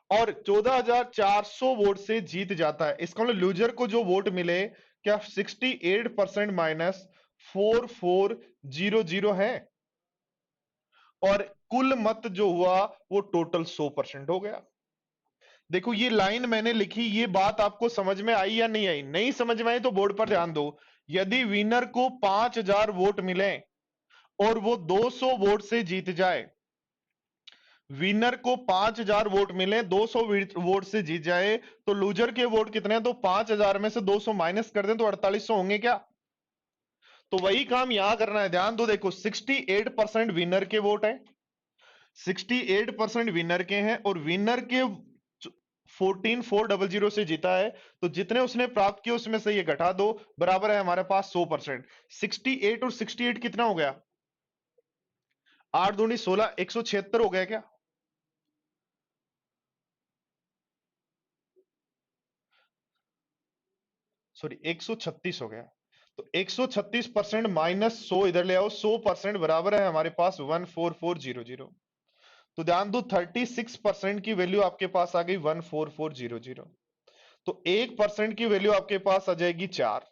Speaker 1: और 14,400 वोट से जीत जाता है, इसका मतलब लूजर को जो वोट मिले, क्या 68% माइनस 4400 है, और कुल मत जो हुआ वो टोटल 100% हो गया। देखो ये लाइन मैंने लिखी, ये बात आपको समझ में आई या नहीं आई? नहीं समझ में आई तो बोर्ड पर ध्यान दो। यदि विनर को 5,000 वोट मिले और वो 200 वोट से जीत जाए, विनर को 5,000 वोट मिले, 200 वोट से जीत जाए, तो लूजर के वोट कितने हैं? तो 5,000 में से 200 माइनस कर दें तो 4800 होंगे क्या? तो वही काम यहां करना है, ध्यान दो। देखो 68% विनर के वोट है, 68% विनर के हैं, और विनर के 14,400 से जीता है, तो जितने उसने प्राप्त किए उसमें से ये घटा दो, बराबर है हमारे पास 100%। 68 और 68 कितना हो गया? 8 दूनी 16, 176 हो गया क्या? सॉरी 136 हो गया। तो 136% माइनस 100 इधर ले आओ, 100% बराबर है हमारे पास 14400। तो ध्यान दो 36% की वैल्यू आपके पास आ गई 14400। तो 1% की वैल्यू आपके पास आ जाएगी 4।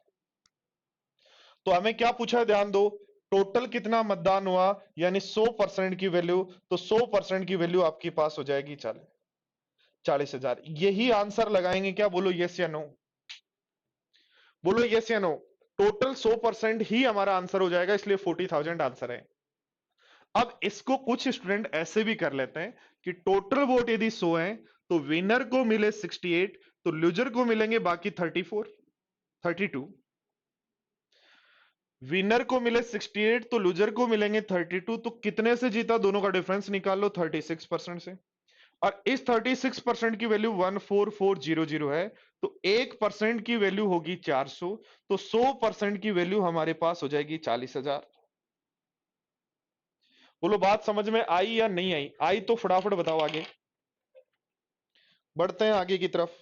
Speaker 1: तो हमें क्या पूछा है, ध्यान दो, टोटल कितना मतदान हुआ, यानी 100% की वैल्यू, तो 100% की वैल्यू आपके पास हो जाएगी 40,000। यही आंसर लगाएंगे क्या? बोलो यस या नो, बोलो यस या नो। टोटल 100% ही हमारा आंसर हो जाएगा, इसलिए 40,000 आंसर है। अब इसको कुछ स्टूडेंट ऐसे भी कर लेते हैं कि टोटल वोट यदि 100 है तो विनर को मिले 68, तो लूजर को मिलेंगे बाकी 32। विनर को मिले 68 तो लूजर को मिलेंगे 32, तो कितने से जीता दोनों का डिफरेंस निकाल लो, 36% से। और इस 36% की वैल्यू 14400 है, तो 1% की वैल्यू होगी 400, तो 100% की वैल्यू हमारे पास हो जाएगी 40,000। बोलो बात समझ में आई या नहीं आई? आई तो फटाफट बताओ, आगे बढ़ते हैं आगे की तरफ।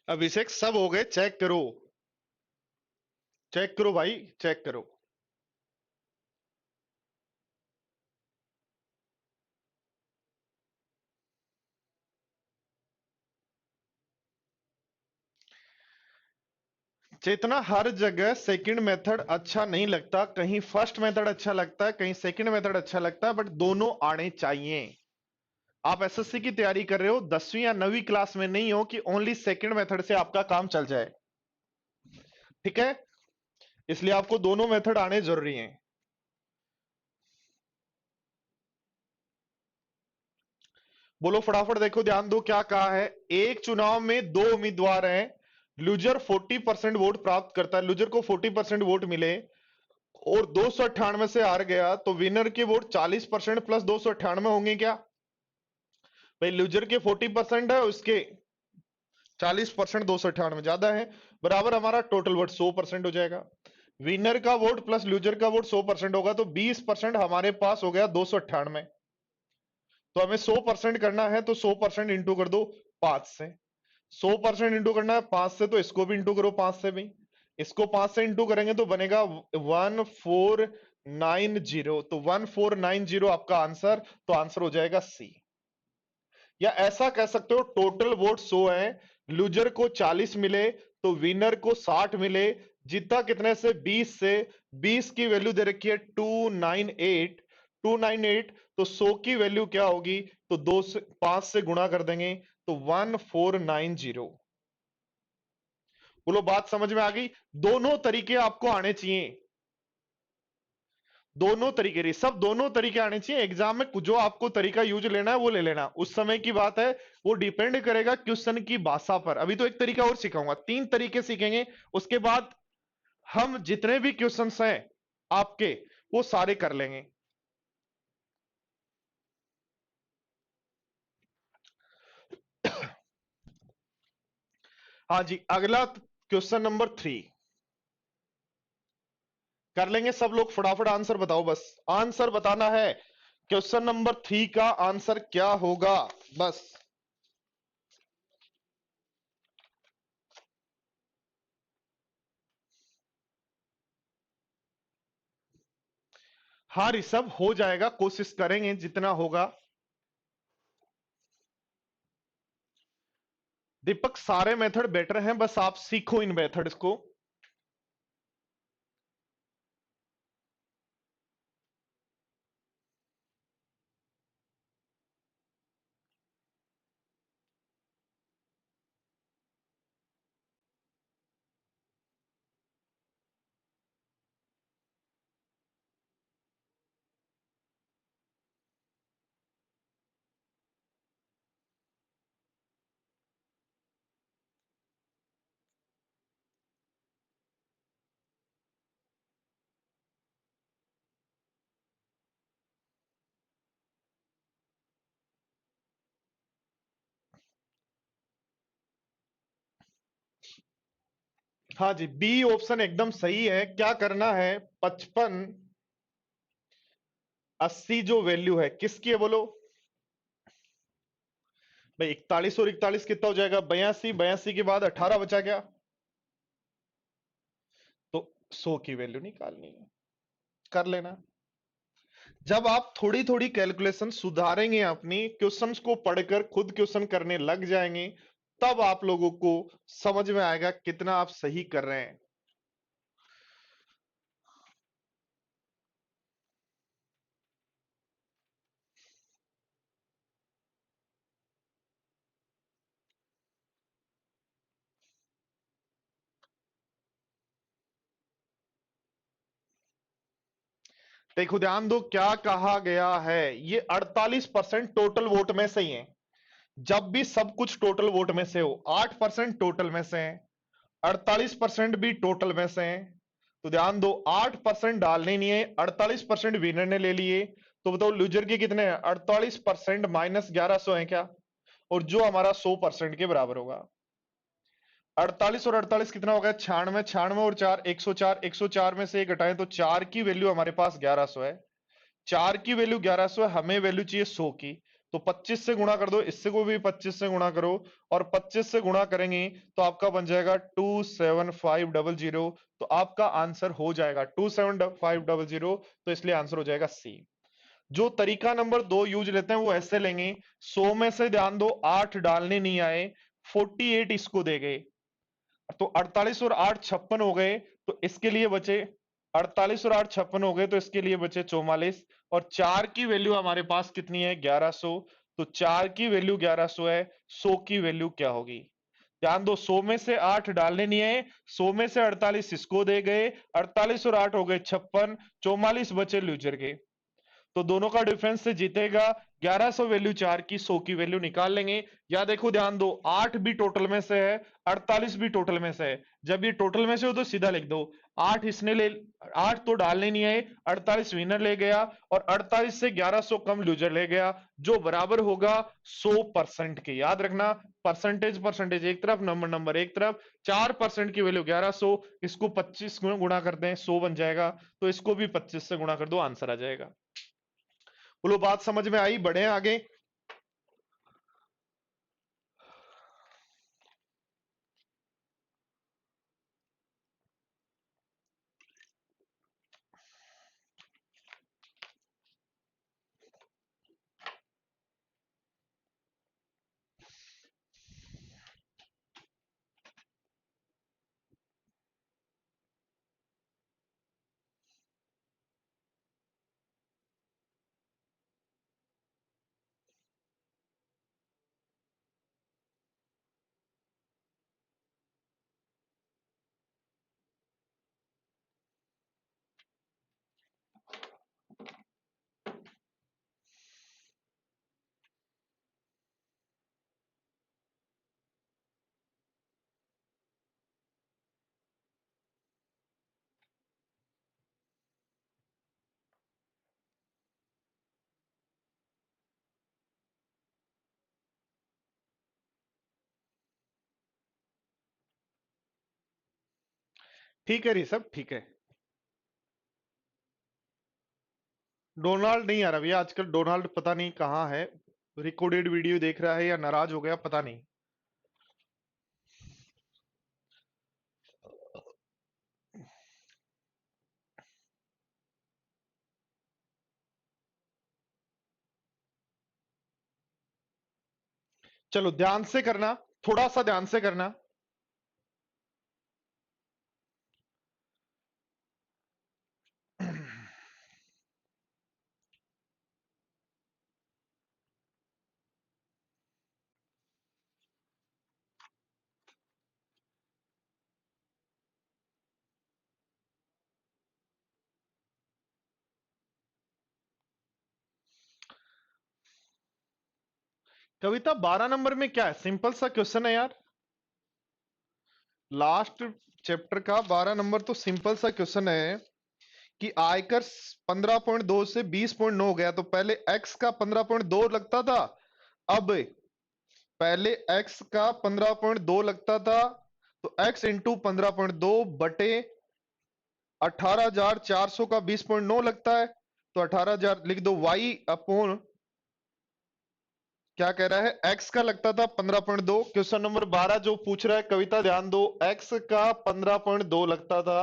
Speaker 1: अभिषेक सब हो गए, चेक करो, चेक करो भाई, चेक करो। चेतना, हर जगह सेकंड मेथड अच्छा नहीं लगता, कहीं फर्स्ट मेथड अच्छा लगता है, कहीं सेकंड मेथड अच्छा लगता है, बट दोनों आने चाहिए। आप एसएससी की तैयारी कर रहे हो, 10वीं या 9वीं क्लास में नहीं हो कि ओनली सेकंड मेथड से आपका काम चल जाए, ठीक है? इसलिए आपको दोनों मेथड आने जरूरी हैं। बोलो फटाफट, देखो ध्यान दो क्या कहा है। एक चुनाव में दो उम्मीदवार हैं, लूजर 40% वोट प्राप्त करता है, लूजर को 40% वोट मिले और 298 से हार गया, तो विनर के वोट 40% प्लस 298 होंगे क्या? भाई लूजर के 40% है, उसके 40%, 298 ज्यादा है, बराबर हमारा टोटल वोट 100% हो जाएगा। विनर का वोट प्लस लूजर का वोट 100% होगा, तो 20% हमारे पास हो गया 298। तो हमें 100% करना है, तो 100% इंटू कर दो 5 से। 100% इंटू करना है 5 से, तो इसको भी इंटू करो 5 से भी। इसको 5 से इंटू करेंगे तो बनेगा 1490, तो 1490 आपका आंसर, तो आंसर हो जाएगा सी। या ऐसा कह सकते हो टोटल वोट 100 है, लूजर को 40 मिले तो विनर को 60 मिले, जीता कितने से 20 से, 20 की वैल्यू दे रखी है 298, 298, तो 100 की वैल्यू क्या होगी, तो 2 से 5 से गुणा कर देंगे तो 1490। बोलो बात समझ में आ गई? दोनों तरीके आपको आने चाहिए, दोनों तरीके सब दोनों तरीके आने चाहिए एग्जाम में। जो आपको तरीका यूज लेना है वो ले लेना, उस समय की बात है, वो डिपेंड करेगा क्वेश्चन की भाषा पर। अभी तो एक तरीका और सिखाऊंगा, 3 तरीके सीखेंगे, उसके बाद हम जितने भी क्वेश्चंस हैं आपके वो सारे कर लेंगे। हाँ जी, अगला क्वेश्चन नंबर 3 कर लेंगे सब लोग, फटाफट आंसर बताओ, बस आंसर बताना है। क्वेश्चन नंबर 3 का आंसर क्या होगा, बस। हाँ ऋषभ, हो जाएगा, कोशिश करेंगे जितना होगा। दीपक सारे मेथड बेटर हैं, बस आप सीखो इन मेथड्स को। हाँ जी, बी ऑप्शन एकदम सही है। क्या करना है, 55 80 जो वैल्यू है किसकी है बोलो भाई, 41 और 41 कितना हो जाएगा, 82, 82 के बाद 18 बचा क्या, तो 100 की वैल्यू निकालनी है, कर लेना। जब आप थोड़ी थोड़ी कैलकुलेशन सुधारेंगे, अपनी क्वेश्चंस को पढ़कर खुद क्वेश्चन करने लग जाएंगे, तब आप लोगों को समझ में आएगा कितना आप सही कर रहे हैं। देखो ध्यान दो क्या कहा गया है, ये 48% टोटल वोट में से ही है। जब भी सब कुछ टोटल वोट में से हो, 8% टोटल में से है, 48% भी टोटल में से है, तो ध्यान दो 8% डालने नहीं है, 48% विनर ने ले लिए, तो बताओ लूजर के कितने हैं, 48% माइनस 1100 है क्या, और जो हमारा 100% के बराबर होगा। 48 और 48 कितना होगा, 96, 96 और 4 104, 104 में से एक घटाएं तो 4 की वैल्यू हमारे पास 1100 है, 4 की वैल्यू 1100 है, हमें वैल्यू चाहिए 100 की, तो 25 से गुणा कर दो, इससे को भी 25 से गुणा करो, और 25 से गुणा करेंगे तो आपका बन जाएगा 27500, तो आपका आंसर हो जाएगा 27500, तो इसलिए आंसर हो जाएगा सी। जो तरीका नंबर 2 यूज लेते हैं वो ऐसे लेंगे, 100 में से ध्यान दो 8 डालने नहीं आए, 48 इसको दे गए, तो 48 और 8 56 हो गए, तो इसके लिए बचे 48 और 8 56 हो गए, तो इसके लिए बचे 44, और 4 की वैल्यू हमारे पास कितनी है 1100, तो 4 की वैल्यू 1100 है, 100 की वैल्यू क्या होगी, ध्यान दो 100 में से 8 डालने नहीं है, 100 में से 48 इसको दे गए, 48 और 8 हो गए 56, 44 बचे लूजर के, तो दोनों का डिफरेंस से जीतेगा 1100 वैल्यू 4 की, 100 की वैल्यू निकाल लेंगे। या देखो ध्यान दो 8 भी टोटल में से है, 48 भी टोटल में से है, जब ये टोटल में से हो तो सीधा लिख दो 8 इसने ले, 8 तो डालने नहीं है, 48 विनर ले गया, और 48 से 1100 कम लूजर ले गया, जो बराबर होगा 100% के। याद रखना, परसेंटेज परसेंटेज एक तरफ, नंबर नंबर एक तरफ, 4% की वैल्यू 1100, इसको 25 गुणा करते हैं 100 बन जाएगा, तो इसको भी 25 से गुणा कर दो, आंसर आ जाएगा। बोलो बात समझ में आई, बढ़े आगे। ठीक है ऋषभ, ठीक है। डोनाल्ड नहीं आ रहा भैया आजकल, डोनाल्ड पता नहीं कहाँ है, रिकॉर्डेड वीडियो देख रहा है या नाराज हो गया, पता नहीं। चलो ध्यान से करना, थोड़ा सा ध्यान से करना। कविता 12 नंबर में क्या है? सिंपल सा क्वेश्चन है यार। लास्ट चैप्टर का 12 नंबर तो सिंपल सा क्वेश्चन है कि आयकर 15.2 से 20.9 हो गया, तो पहले एक्स का 15.2 लगता था। अब पहले एक्स का 15.2 लगता था, तो एक्स इंटू 15.2 बटे 18,400 का 20.9 लगता है, तो 18,000 लिख दो। वाई अपोन क्या कह रहा है, एक्स का लगता था 15.2। क्वेश्चन नंबर 12 जो पूछ रहा है कविता ध्यान दो, एक्स का 15.2 लगता था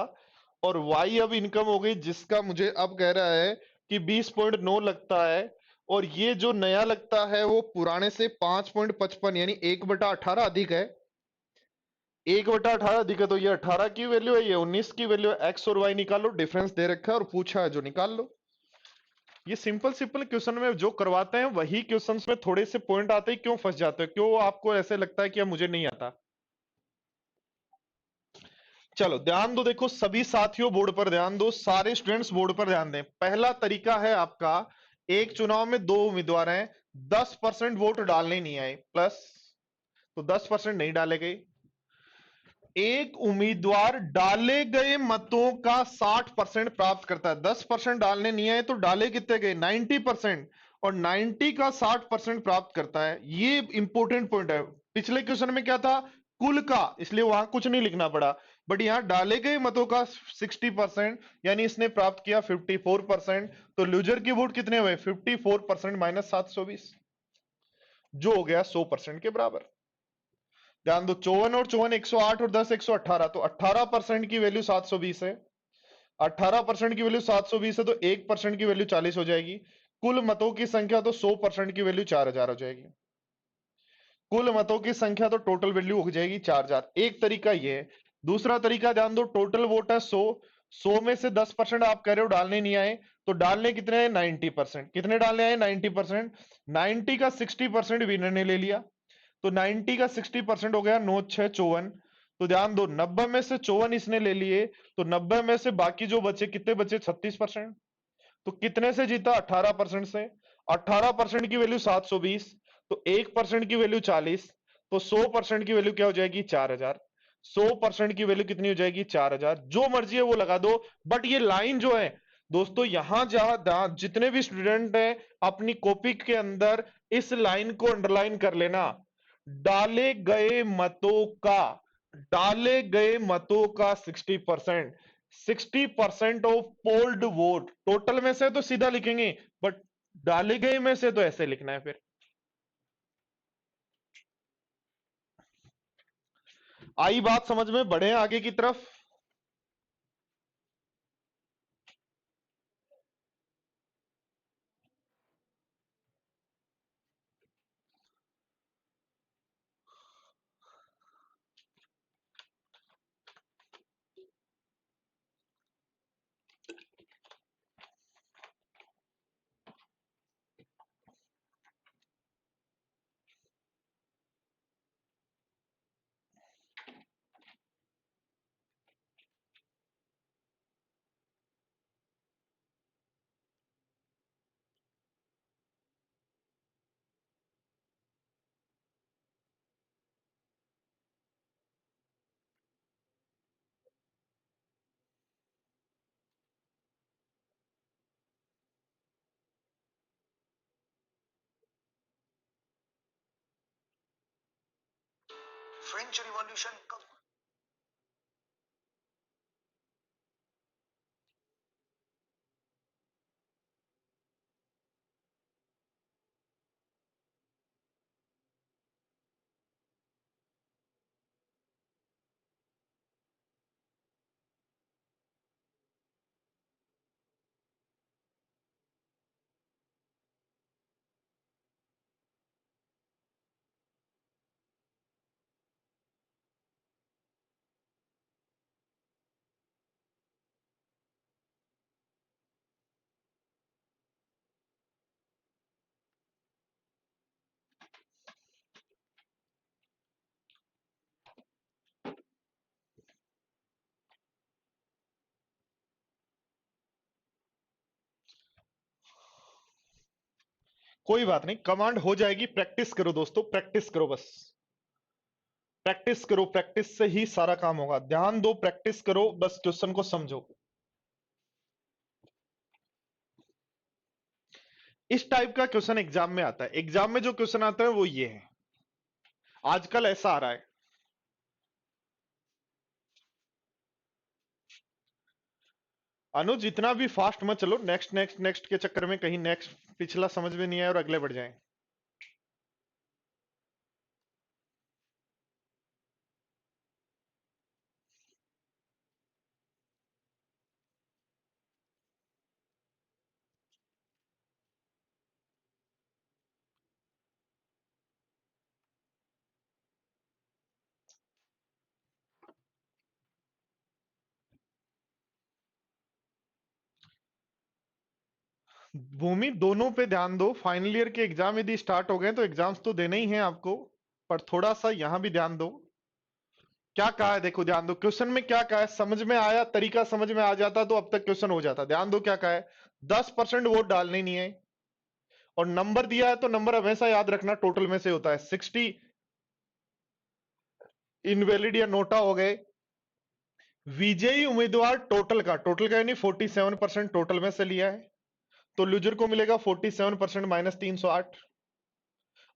Speaker 1: और वाई अब इनकम हो गई जिसका मुझे अब कह रहा है कि 20.9 लगता है, और ये जो नया लगता है वो पुराने से 5.55 यानी 1/18 अधिक है। 1/18 अधिक है, तो ये 18 की वैल्यू है, ये 19 की वैल्यू है। एक्स और वाई निकालो, डिफरेंस दे रखा है और पूछा है जो निकाल लो। ये सिंपल सिंपल क्वेश्चन में जो करवाते हैं वही क्वेश्चंस में थोड़े से पॉइंट आते हैं, क्यों फंस जाते हो, क्यों आपको ऐसे लगता है कि अब मुझे नहीं आता। चलो ध्यान दो, देखो सभी साथियों बोर्ड पर ध्यान दो, सारे स्टूडेंट्स बोर्ड पर ध्यान दें। पहला तरीका है आपका, एक चुनाव में दो उम्मीदवार हैं, 10% वोट डालने नहीं आए प्लस, तो 10% नहीं डाले गए। एक उम्मीदवार डाले गए मतों का 60% प्राप्त करता है। 10% डालने नहीं आए तो डाले कितने गए, 90%, और 90 का 60% प्राप्त करता है। ये इंपॉर्टेंट पॉइंट है। पिछले क्वेश्चन में क्या था, कुल का, इसलिए वहां कुछ नहीं लिखना पड़ा, बट यहां डाले गए मतों का 60%, यानी इसने प्राप्त किया 54%। तो लूजर की वोट कितने हुए, 54% माइनस 720, जो हो गया 100% के बराबर। ध्यान दो, 54 और 54 108 और 10 118, तो 18% की वैल्यू 720 है। 18% की वैल्यू 720 है, तो 1% की वैल्यू 40 हो जाएगी। कुल मतों की संख्या तो 100% की वैल्यू 4000 हो जाएगी। कुल मतों की संख्या तो टोटल वैल्यू हो जाएगी 4000। एक तरीका ये है। दूसरा तरीका ध्यान दो, टोटल वोट है 100, 100 में से 10% आप कह रहे हो डालने नहीं आए, तो डालने कितने हैं, 90%। कितने डालने आए, 90%। 90 का 60% विनर ने ले लिया, तो 90 का 60% हो गया 9 6 54। तो ध्यान दो, 90 में से 54 इसने ले लिए, तो 90 में से बाकी जो बचे कितने बचे, 36%। तो कितने से जीता, 18% से। 18% की वैल्यू 720, तो 1% की वैल्यू 40, तो 100% की वैल्यू क्या हो जाएगी, 4000। 100% की वैल्यू कितनी हो जाएगी, 4000। जो मर्जी है वो लगा दो, बट ये लाइन जो है दोस्तों, यहां जहां जितने भी स्टूडेंट हैं अपनी कॉपी के अंदर इस लाइन को अंडरलाइन कर लेना। डाले गए मतों का, डाले गए मतों का 60%, 60% ऑफ पोल्ड वोट। टोटल में से तो सीधा लिखेंगे, बट डाले गए में से तो ऐसे लिखना है फिर। आई बात समझ में, बढ़े आगे की तरफ। फ्रेंच रिवॉल्यूशन कब कोई बात नहीं, कमांड हो जाएगी। प्रैक्टिस करो दोस्तों, प्रैक्टिस करो, बस प्रैक्टिस करो। प्रैक्टिस से ही सारा काम होगा। ध्यान दो, प्रैक्टिस करो, बस क्वेश्चन को समझो। इस टाइप का क्वेश्चन एग्जाम में आता है। एग्जाम में जो क्वेश्चन आता है वो ये है, आजकल ऐसा आ रहा है। अनुज इतना भी फास्ट मत चलो, नेक्स्ट नेक्स्ट नेक्स्ट के चक्कर में कहीं नेक्स्ट पिछला समझ में नहीं आए और अगले बढ़ जाएं। भूमि, दोनों पे ध्यान दो। फाइनल ईयर के एग्जाम यदि स्टार्ट हो गए तो एग्जाम्स तो देने ही हैं आपको, पर थोड़ा सा यहां भी ध्यान दो। क्या कहा है देखो, ध्यान दो क्वेश्चन में क्या कहा है। समझ में आया, तरीका समझ में आ जाता तो अब तक क्वेश्चन हो जाता। ध्यान दो क्या कहा है, 10% वोट डालने नहीं है, और नंबर दिया है तो नंबर हमेशा याद रखना टोटल में से होता है। 60 इनवैलिड या नोटा हो गए। विजयी उम्मीदवार टोटल का यानी 47% टोटल में से लिया है, तो लूजर को मिलेगा 47% माइनस 308,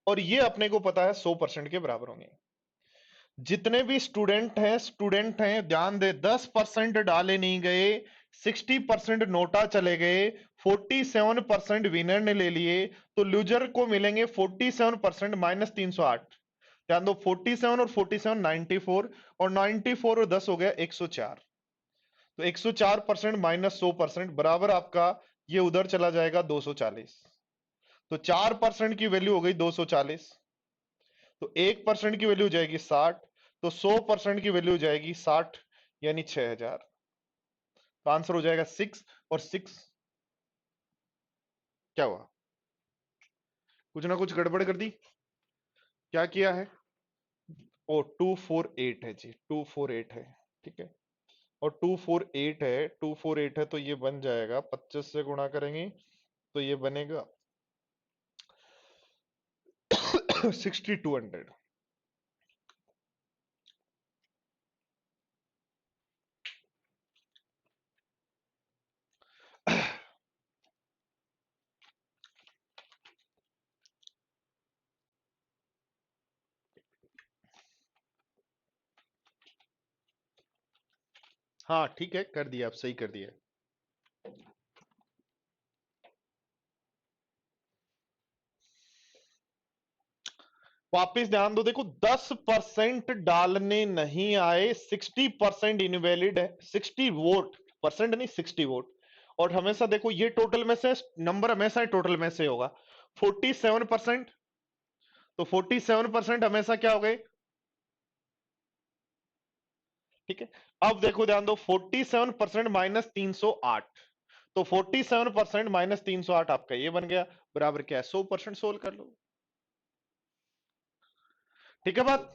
Speaker 1: और ये अपने को पता है 100% के बराबर होंगे। जितने भी स्टूडेंट हैं ध्यान दे, 10% डाले नहीं गए, 60% नोटा चले गए, 47% विनर ने ले लिए, तो लूजर को मिलेंगे 47% माइनस 308। ध्यान दो, 47 और 47 94, और 94 और 10 हो गया 104। तो 104% माइनस 100% बराबर आपका ये उधर चला जाएगा 240। तो 4% की वैल्यू हो गई 240, तो 1% की वैल्यू हो जाएगी 60, तो 100% की वैल्यू हो जाएगी 60, यानी 6000। तो आंसर हो जाएगा 6, और 6 क्या हुआ, कुछ ना कुछ गड़बड़ कर दी। क्या किया है, ओ 248 है जी, 248 है, ठीक है। और 248 है, 248 है, तो ये बन जाएगा 25 से गुणा करेंगे तो ये बनेगा 6200। हाँ ठीक है, कर दिया, आप सही कर दिया। वापिस ध्यान दो, देखो 10% डालने नहीं आए, 60% इनवैलिड है, 60 वोट, परसेंट नहीं 60 वोट। और हमेशा देखो ये टोटल में से, नंबर हमेशा टोटल में से होगा। 47%, तो 47% हमेशा क्या हो गए, ठीक है। अब देखो ध्यान दो, 47% माइनस 308, तो 47% माइनस 308 आपका ये बन गया, बराबर क्या है 100%। सोल्व कर लो, ठीक है बात।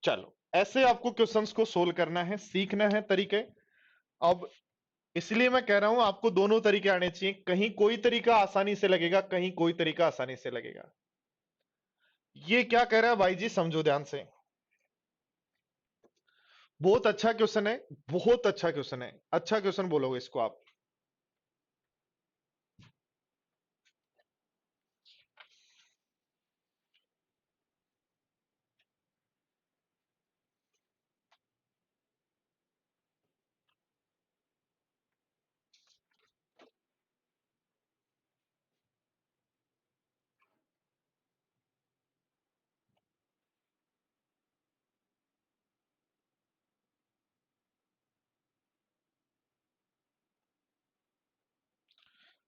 Speaker 1: चलो, ऐसे आपको क्वेश्चंस को सोल्व करना है, सीखना है तरीके। अब इसलिए मैं कह रहा हूं आपको दोनों तरीके आने चाहिए, कहीं कोई तरीका आसानी से लगेगा, कहीं कोई तरीका आसानी से लगेगा। ये क्या कह रहा है भाई जी, समझो ध्यान से। बहुत अच्छा क्वेश्चन है, बहुत अच्छा क्वेश्चन है, अच्छा क्वेश्चन बोलोगे इसको आप।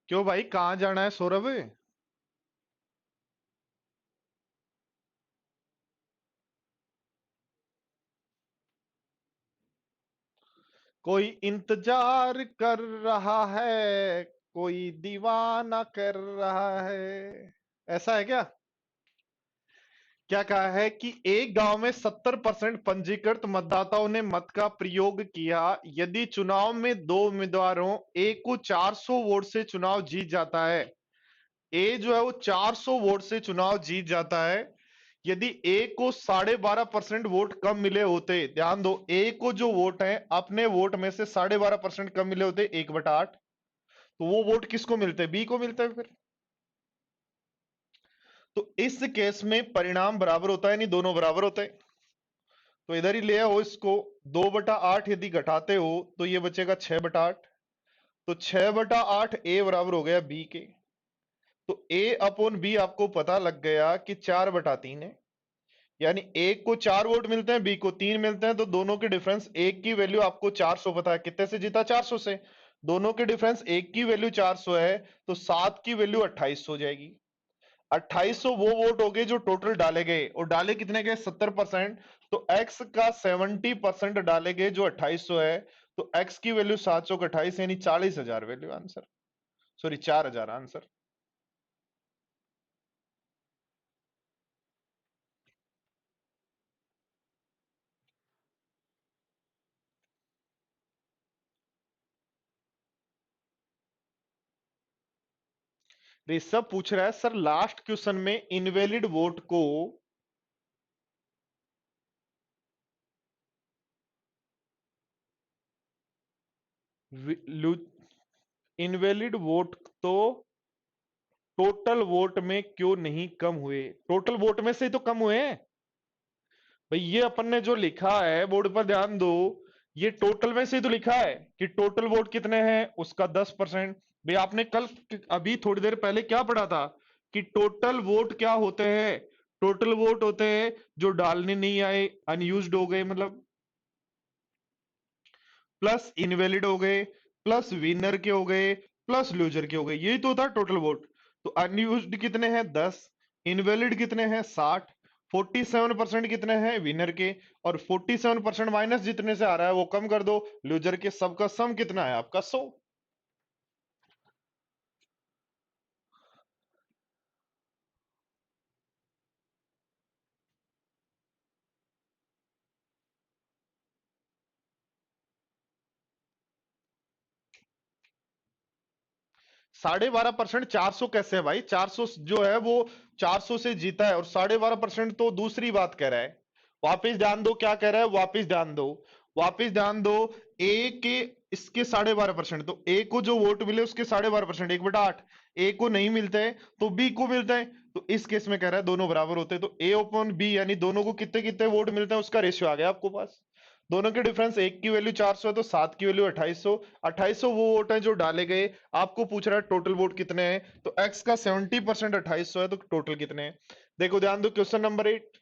Speaker 1: क्यों भाई, कहां जाना है सौरभ। कोई इंतजार कर रहा है, कोई दीवाना कर रहा है, ऐसा है क्या। क्या कहा है कि एक गांव में 70% पंजीकृत मतदाताओं ने मत का प्रयोग किया। यदि चुनाव में दो उम्मीदवारों, एक को 400 वोट से चुनाव जीत जाता है, ए जो है वो 400 वोट से चुनाव जीत जाता है। यदि ए को 12.5% वोट कम मिले होते, ध्यान दो, ए को जो वोट है अपने वोट में से 12.5% कम मिले होते 1/8, तो वो वोट किसको मिलते हैं? बी को मिलता है फिर। तो इस केस में परिणाम बराबर होता है, नहीं दोनों बराबर होते हैं। तो इधर ही ले आओ इसको, 2/8 यदि घटाते हो तो ये बचेगा 6/8। तो 6/8 ए बराबर हो गया बी के। तो ए अपॉन बी आपको पता लग गया कि 4/3 है। यानी ए को 4 वोट मिलते हैं, बी को 3 मिलते हैं, तो दोनों के डिफरेंस, एक की वैल्यू आपको 400 पता है, कितने से जीता? 400 से। दोनों के डिफरेंस, एक की वैल्यू 400 है तो 7 की वैल्यू 2800 हो जाएगी। 2800 वो वोट हो गए जो टोटल डाले गए, और डाले कितने गए? 70%। तो x का 70% डाले गए जो 2800 है, तो x की वैल्यू 700 का 28 यानी 40,000 value answer, sorry 4000 answer. Rishabh पूछ रहा है सर लास्ट क्वेश्चन में इनवैलिड वोट को इनवैलिड वोट तो टोटल वोट में क्यों नहीं कम हुए? टोटल वोट में से ही तो कम हुए हैं भाई। ये अपन ने जो लिखा है बोर्ड पर ध्यान दो, ये टोटल में से ही तो लिखा है कि टोटल वोट कितने हैं उसका 10%। भाई आपने कल, अभी थोड़ी देर पहले क्या पढ़ा था कि टोटल वोट क्या होते हैं? टोटल वोट होते हैं जो डालने नहीं आए, अनयूज्ड हो गए मतलब, प्लस इनवैलिड हो गए, प्लस विनर के हो गए, प्लस लूजर के हो गए, यही तो होता है टोटल वोट। तो अनयूज्ड कितने हैं? 10। इनवैलिड कितने हैं? 60। 47% कितने हैं विनर के, और 47% माइनस जितने से आ रहा है वो कम कर दो, लूजर के। सबका सम कितना है आपका? 100। 12.5%, 400 कैसे है भाई? 400 जो है वो 400 से जीता है, और 12.5% तो दूसरी बात कह रहा है। वापिस ध्यान दो क्या कह रहा है, वापिस ध्यान दो, वापिस ध्यान दो। ए के, इसके 12.5%, तो ए को जो वोट मिले उसके 12.5%, 1/8। ए को नहीं मिलते हैं तो बी को मिलते हैं, तो इस केस में कह रहा है दोनों बराबर होते हैं, तो ए ओपन बी यानी दोनों को कितने कितने वोट मिलते हैं उसका रेशियो आ गया आपको पास। दोनों के डिफरेंस, एक की वैल्यू 400 है तो 7 की वैल्यू 2800। 2800 वो वोट है जो डाले गए। आपको पूछ रहा है टोटल वोट कितने हैं, तो x का 70% 2800 है, तो टोटल कितने हैं? देखो ध्यान दो क्वेश्चन नंबर 8,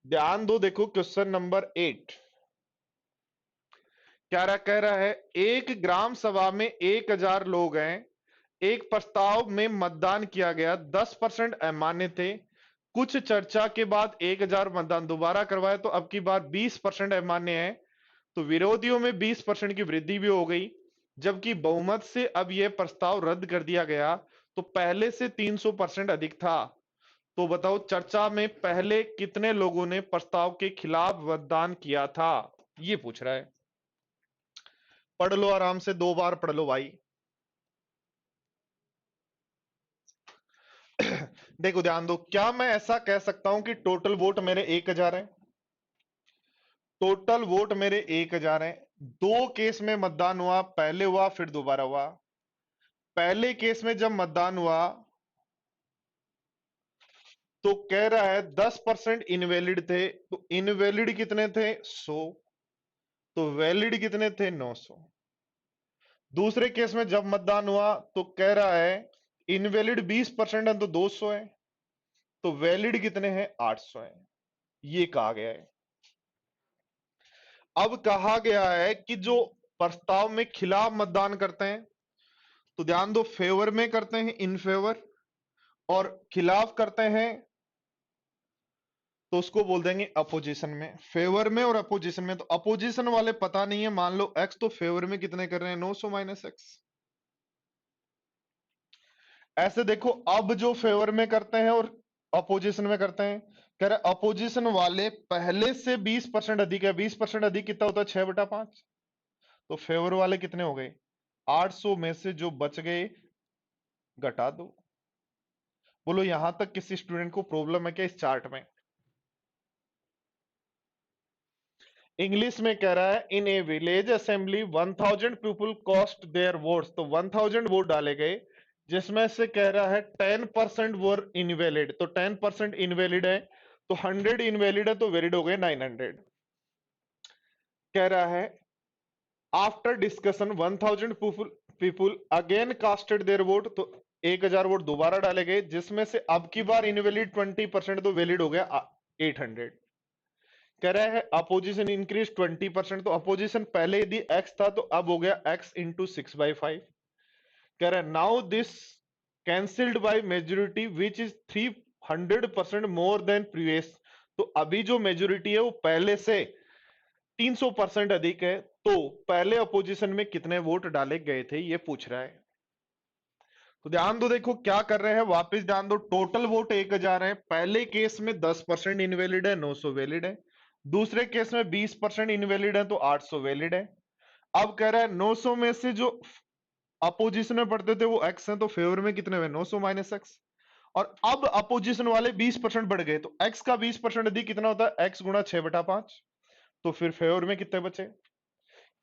Speaker 1: ध्यान दो, देखो क्वेश्चन नंबर 8 क्या रहा, कह रहा है एक ग्राम सभा में 1000 लोग हैं, एक प्रस्ताव में मतदान किया गया, 10% अमान्य थे, कुछ चर्चा के बाद 1000 मतदान दोबारा करवाए तो अब की बार 20% अमान्य है, तो विरोधियों में 20% की वृद्धि भी हो गई, जबकि बहुमत से अब यह प्रस्ताव रद्द कर दिया गया, तो पहले से 300% अधिक था। तो बताओ चर्चा में पहले कितने लोगों ने प्रस्ताव के खिलाफ मतदान किया था, ये पूछ रहा है। पढ़ लो आराम से, 2 बार पढ़ लो भाई। देखो ध्यान दो, क्या मैं ऐसा कह सकता हूं कि टोटल वोट मेरे 1000 है? टोटल वोट मेरे 1000 है। दो केस में मतदान हुआ, पहले हुआ फिर दोबारा हुआ। पहले केस में जब मतदान हुआ तो कह रहा है 10% इनवैलिड थे, तो इनवैलिड कितने थे? 100। तो वैलिड कितने थे? 900। दूसरे केस में जब मतदान हुआ तो कह रहा है इनवैलिड 20% है तो 200 है, तो वैलिड कितने हैं? 800 है। ये कहा गया है। अब कहा गया है कि जो प्रस्ताव में खिलाफ मतदान करते हैं, तो ध्यान दो, फेवर में करते हैं इन फेवर, और खिलाफ करते हैं तो उसको बोल देंगे अपोजिशन में। फेवर में और अपोजिशन में, तो अपोजिशन वाले पता नहीं है, मान लो एक्स, तो फेवर में कितने कर रहे हैं? 900 माइनस एक्स। ऐसे देखो, अब जो फेवर में करते हैं और अपोजिशन में करते हैं, कह रहे अपोजिशन वाले पहले से 20% अधिक है। 20% अधिक कितना होता है? 6/5। तो फेवर वाले कितने हो गए? 800 में से जो बच गए घटा दो। बोलो यहां तक किसी स्टूडेंट को प्रॉब्लम है क्या इस चार्ट में? इंग्लिश में कह रहा है in a village assembly 1000 people cast their votes, तो 1000 वोट डाले गए जिसमें से कह रहा है 10% वर इनवैलिड, तो 10% इनवैलिड है, तो 100 इनवैलिड है तो वैलिड हो गए 900। कह रहा है after discussion 1000 people again casted their vote, तो 1000 वोट दोबारा डाले गए जिसमें से अब की बार इनवैलिड 20%, तो वैलिड हो गया 800। कह रहा है अपोजिशन इंक्रीज 20%, तो अपोजिशन पहले यदि x था तो अब हो गया x इंटू 6/5। कह रहा है now this cancelled by majority which is 300% more than previous, तो अभी जो मेजोरिटी है वो पहले से 300% अधिक है, तो पहले अपोजिशन में कितने वोट डाले गए थे ये पूछ रहा है। तो ध्यान दो, देखो क्या कर रहे हैं, वापस ध्यान दो, टोटल वोट 1000 है, पहले केस में 10% इनवैलिड है 900 वैलिड है, दूसरे केस में 20% इनवैलिड है तो 800 वैलिड है। अब कह रहा है 900 में से जो अपोजिशन में पढ़ते थे वो एक्स है, तो फेवर में कितने हुए 900 माइनस एक्स, और अब अपोजिशन वाले 20% बढ़ गए, तो एक्स का 20% अधिक कितना होता है एक्स गुणा 6/5, तो फिर फेवर में कितने बचे।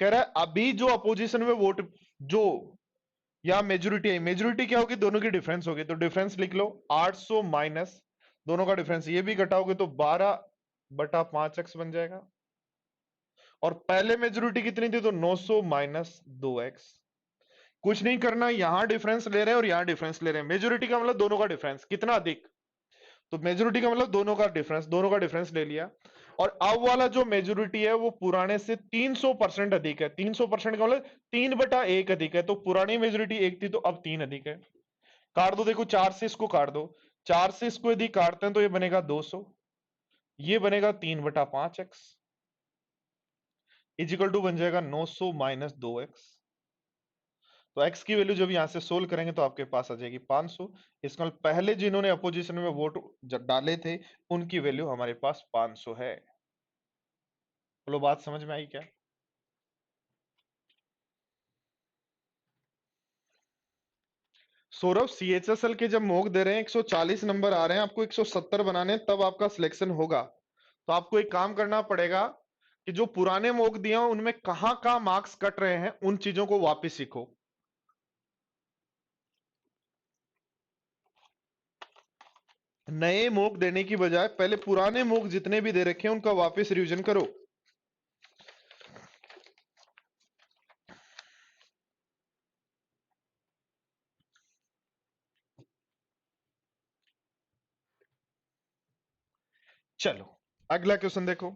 Speaker 1: कह रहा है अभी जो अपोजिशन में वोट जो या मेजोरिटी है, मेजोरिटी क्या होगी दोनों की डिफरेंस होगी, तो डिफरेंस लिख लो 800 माइनस दोनों का डिफरेंस, ये भी घटाओगे तो 12/5x बन जाएगा, और पहले मेजोरिटी कितनी थी तो 900 माइनस 2x। कुछ नहीं करना, यहां डिफरेंस ले रहे हैं और यहां डिफरेंस ले रहे हैं, मेजोरिटी का मतलब दोनों का डिफरेंस कितना अधिक, तो मेजोरिटी का मतलब दोनों का डिफरेंस ले लिया, और अब वाला जो मेजोरिटी है वो पुराने से 300% अधिक है, 300% का मतलब 3/1 अधिक है, तो पुरानी मेजोरिटी 1 थी तो अब 3 अधिक है। काट दो, देखो 4 से इसको काट दो, 4 से इसको यदि काटते हैं तो ये बनेगा 200, ये बनेगा 3/5x इजिकल टू बन जाएगा 900 माइनस 2x। तो x की वैल्यू जब यहां से सोल्व करेंगे तो आपके पास आ जाएगी 500। इसका मतलब पहले जिन्होंने अपोजिशन में वोट डाले थे उनकी वैल्यू हमारे पास 500 है। बोलो बात समझ में आई क्या? सौरभ सीएचएसएल के जब मॉक दे रहे हैं 140 नंबर आ रहे हैं, आपको 170 बनाने हैं, तब आपका सिलेक्शन होगा। तो आपको एक काम करना पड़ेगा कि जो पुराने मॉक दिए हैं उनमें कहां कहां मार्क्स कट रहे हैं उन चीजों को वापस सीखो। नए मॉक देने की बजाय पहले पुराने मॉक जितने भी दे रखे हैं उनका वापस रिवीजन करो। चलो अगला क्वेश्चन देखो।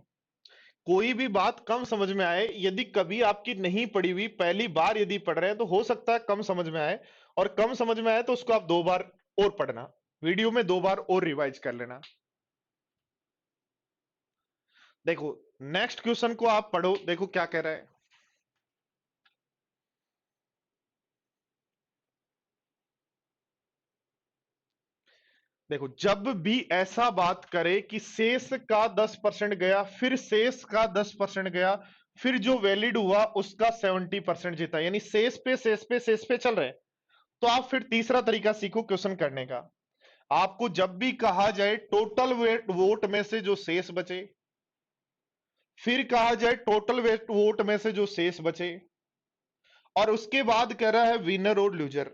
Speaker 1: कोई भी बात कम समझ में आए, यदि कभी आपकी नहीं पढ़ी हुई पहली बार यदि पढ़ रहे हैं तो हो सकता है कम समझ में आए, और कम समझ में आए तो उसको आप 2 बार और पढ़ना, वीडियो में 2 बार और रिवाइज कर लेना। देखो नेक्स्ट क्वेश्चन को आप पढ़ो, देखो क्या कह रहा है। देखो जब भी ऐसा बात करे कि शेष का 10% गया, फिर शेष का 10% गया, फिर जो वैलिड हुआ उसका 70% जीता, यानी शेष पे शेष पे शेष पे चल रहे, तो आप फिर तीसरा तरीका सीखो क्वेश्चन करने का। आपको जब भी कहा जाए टोटल वेट वोट में से जो शेष बचे, फिर कहा जाए टोटल वेट वोट में से जो शेष बचे, और उसके बाद कह रहा है विनर और लूजर,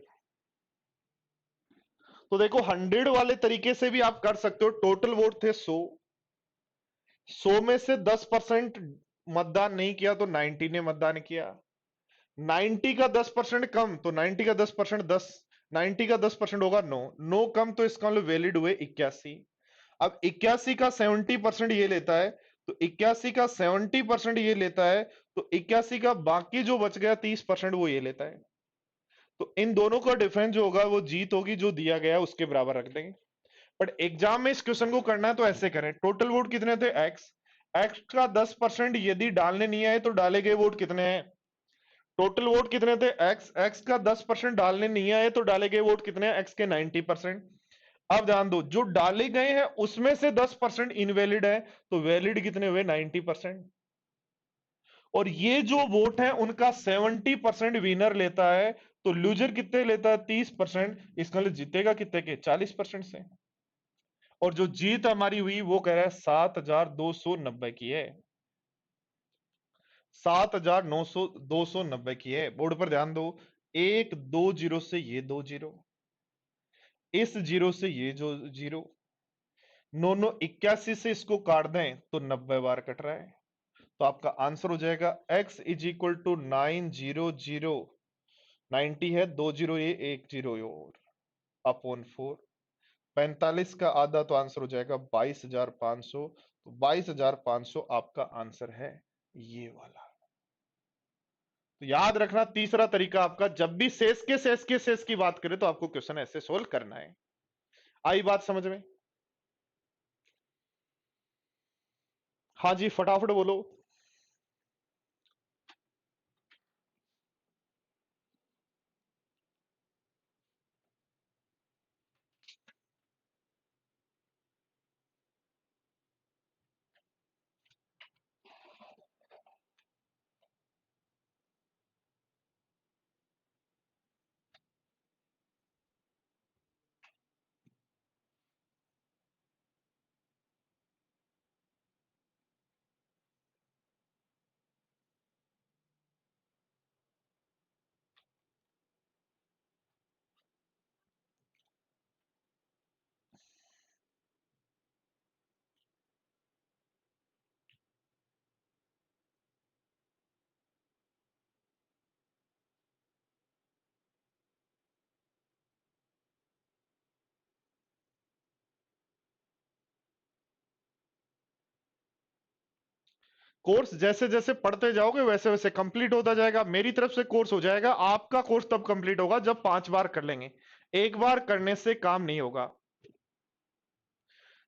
Speaker 1: तो देखो 100 वाले तरीके से भी आप कर सकते हो। टोटल वोट थे 100 में से 10% मतदान नहीं किया तो 90 ने मतदान किया, 90 का 10% कम तो 90 का 10% 10, 90 का 10% होगा 9, 9 कम तो इसका मतलब वैलिड हुए 81। अब 81 का 70% ये लेता है, तो 81 का 70% ये लेता है, तो 81 का बाकी जो बच गया 30% वो ये लेता है, तो इन दोनों का डिफरेंस जो होगा वो जीत होगी, जो दिया गया उसके बराबर रख देंगे। बट एग्जाम में इस क्वेश्चन को करना है तो ऐसे करें, टोटल वोट कितने थे एक्स, एक्स का 10% यदि डालने नहीं आए तो डाले गए वोट कितने हैं, टोटल वोट कितने थे एक्स, एक्स का 10% डालने नहीं आए तो डाले गए वोट कितने हैं एक्स के 90%। अब ध्यान दो जो डाले गए हैं उसमें से 10% इनवैलिड है, तो वैलिड कितने हुए 90%, और ये जो वोट है उनका 70% विनर लेता है, तो लूजर कितने लेता है 30%, इसका मतलब जीतेगा कितने के 40% से। और जो जीत हमारी हुई वो कह रहा है 7,290 की है, 7,290 की है। बोर्ड पर ध्यान दो, एक दो जीरो से ये दो जीरो, इस जीरो से ये जो जीरो, 9 81 से इसको काट दें तो 90 बार कट रहा है। तो आपका आंसर हो जाएगा x इज इक्वल टू 900, 90 है, 2 जीरो ये 1 जीरो और अपॉन 4, 45 का आधा तो आंसर हो जाएगा 22,500। तो 22,500 आपका आंसर है ये वाला। तो याद रखना तीसरा तरीका आपका, जब भी शेष की बात करें तो आपको क्वेश्चन ऐसे सोल्व करना है। आई बात समझ में? हाँ जी, फटाफट बोलो। कोर्स जैसे जैसे पढ़ते जाओगे वैसे वैसे कंप्लीट होता जाएगा। मेरी तरफ से कोर्स हो जाएगा, आपका कोर्स तब कंप्लीट होगा जब 5 बार कर लेंगे। एक बार करने से काम नहीं होगा।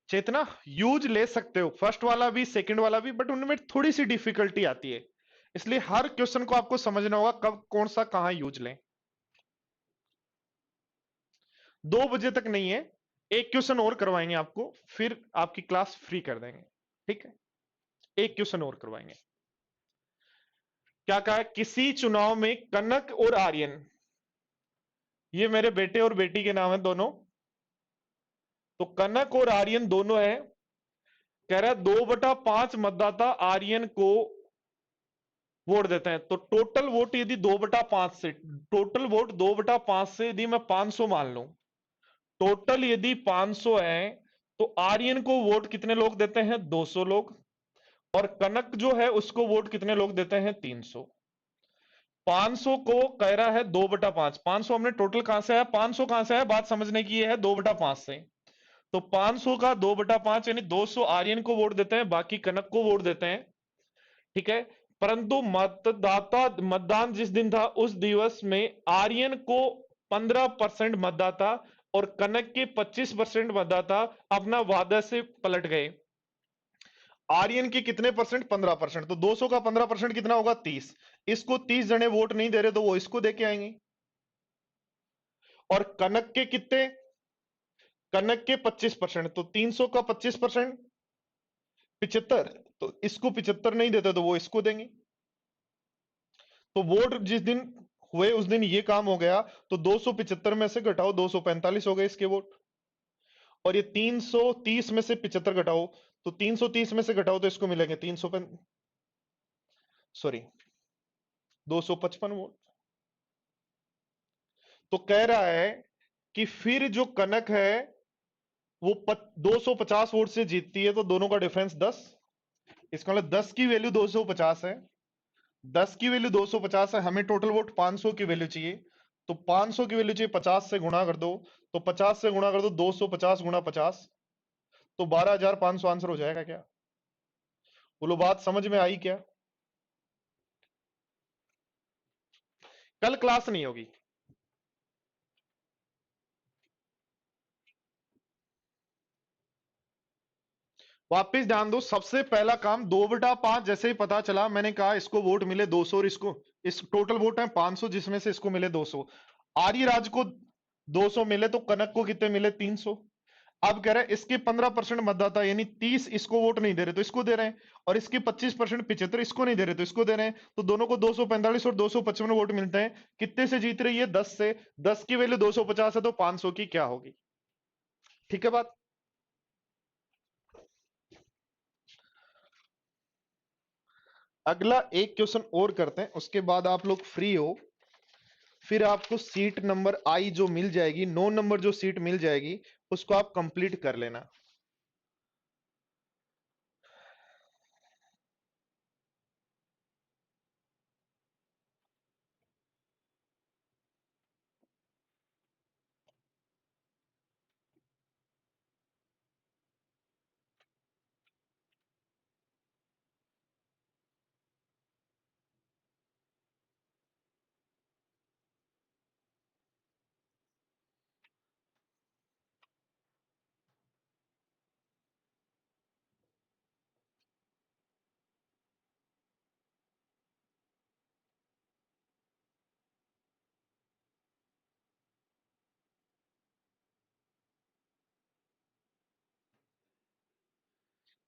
Speaker 1: चेतना, यूज ले सकते हो फर्स्ट वाला भी सेकंड वाला भी, बट उनमें थोड़ी सी डिफिकल्टी आती है, इसलिए हर क्वेश्चन को आपको समझना होगा कब कौन सा कहां यूज लें। 2 बजे तक नहीं है, एक क्वेश्चन और करवाएंगे आपको, फिर आपकी क्लास फ्री कर देंगे। ठीक है, एक क्वेश्चन और करवाएंगे। क्या कहा है, किसी चुनाव में कनक और आर्यन, ये मेरे बेटे और बेटी के नाम है दोनों, तो कनक और आर्यन दोनों है। कह रहा है 2/5 मतदाता आर्यन को वोट देते हैं, तो टोटल वोट यदि 2/5 से, टोटल वोट 2/5 से यदि मैं 500 मान लूं, टोटल यदि 500 है, तो आर्यन को वोट कितने लोग देते हैं 200 लोग, और कनक जो है उसको वोट कितने लोग देते हैं 300। 500 को कह रहा है 2/5, 500 हमने टोटल कहां से आया, 500 कहां से आया बात समझने की है 2/5 से। तो 500 का 2/5 यानी 200 आर्यन को वोट देते हैं, बाकी कनक को वोट देते हैं। ठीक है, परंतु मतदाता मतदान जिस दिन था उस दिवस में आर्यन को 15% मतदाता और कनक के 25% मतदाता अपना वादा से पलट गए। आर्यन की कितने परसेंट 15%, तो 200 का 15% कितना होगा 30। इसको 30 जने वोट नहीं दे रहे तो वो इसको देके आएंगे। और कनक के कितने, कनक के 25%, तो 300 का 25% 75, तो इसको 75 नहीं देते तो वो इसको देंगे। तो वोट जिस दिन हुए उस दिन ये काम हो गया, तो 275 में से घटाओ 245 हो गए इसके वोट, और ये 330 में से 75 घटाओ, तो 330 में से घटाओ तो इसको मिलेंगे 300, सॉरी 255 वोट। तो कह रहा है कि फिर जो कनक है वो 250 वोट से जीतती है, तो दोनों का डिफरेंस 10, इसका मतलब 10 की वैल्यू 250 है, 10 की वैल्यू 250 है, हमें टोटल वोट 500 की वैल्यू चाहिए, तो 500 की वैल्यू चाहिए 50 से गुणा कर दो, तो 50 से गुणा कर दो 250 गुणा 50, तो 12,500 आंसर हो जाएगा क्या? बोलो बात समझ में आई क्या? कल क्लास नहीं होगी। वापिस ध्यान दो, सबसे पहला काम 2/5 जैसे ही पता चला, मैंने कहा इसको वोट मिले 200 और इसको, इस टोटल वोट है 500 जिसमें से इसको मिले 200, आर्यराज को 200 मिले तो कनक को कितने मिले 300। अब कह रहे हैं इसके 15% मतदाता यानी 30 इसको वोट नहीं दे रहे तो इसको दे रहे हैं, और इसके 25% 75 इसको नहीं दे रहे तो इसको दे रहे हैं, तो दोनों को 245 और 255 वोट मिलते हैं। कितने से जीत रही है? 10 से। 10 की वैल्यू 250 है तो 500 की क्या होगी? ठीक है बात। अगला एक क्वेश्चन और करते हैं, उसके बाद आप लोग फ्री हो, फिर आपको सीट नंबर आई जो मिल जाएगी, 9 नंबर जो सीट मिल जाएगी उसको आप कंप्लीट कर लेना।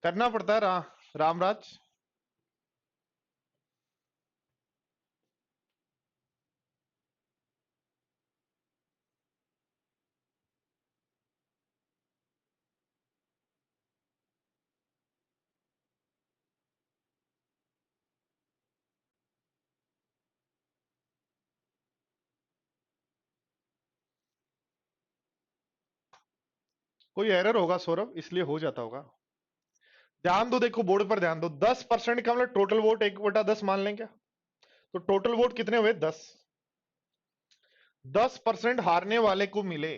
Speaker 1: करना पड़ता है रामराज। कोई एरर होगा सौरभ, इसलिए हो जाता होगा। ध्यान दो, देखो बोर्ड पर ध्यान दो, 10% का मतलब टोटल वोट 1/10 मान लें क्या? तो टोटल वोट कितने हुए? 10। 10% हारने वाले को मिले,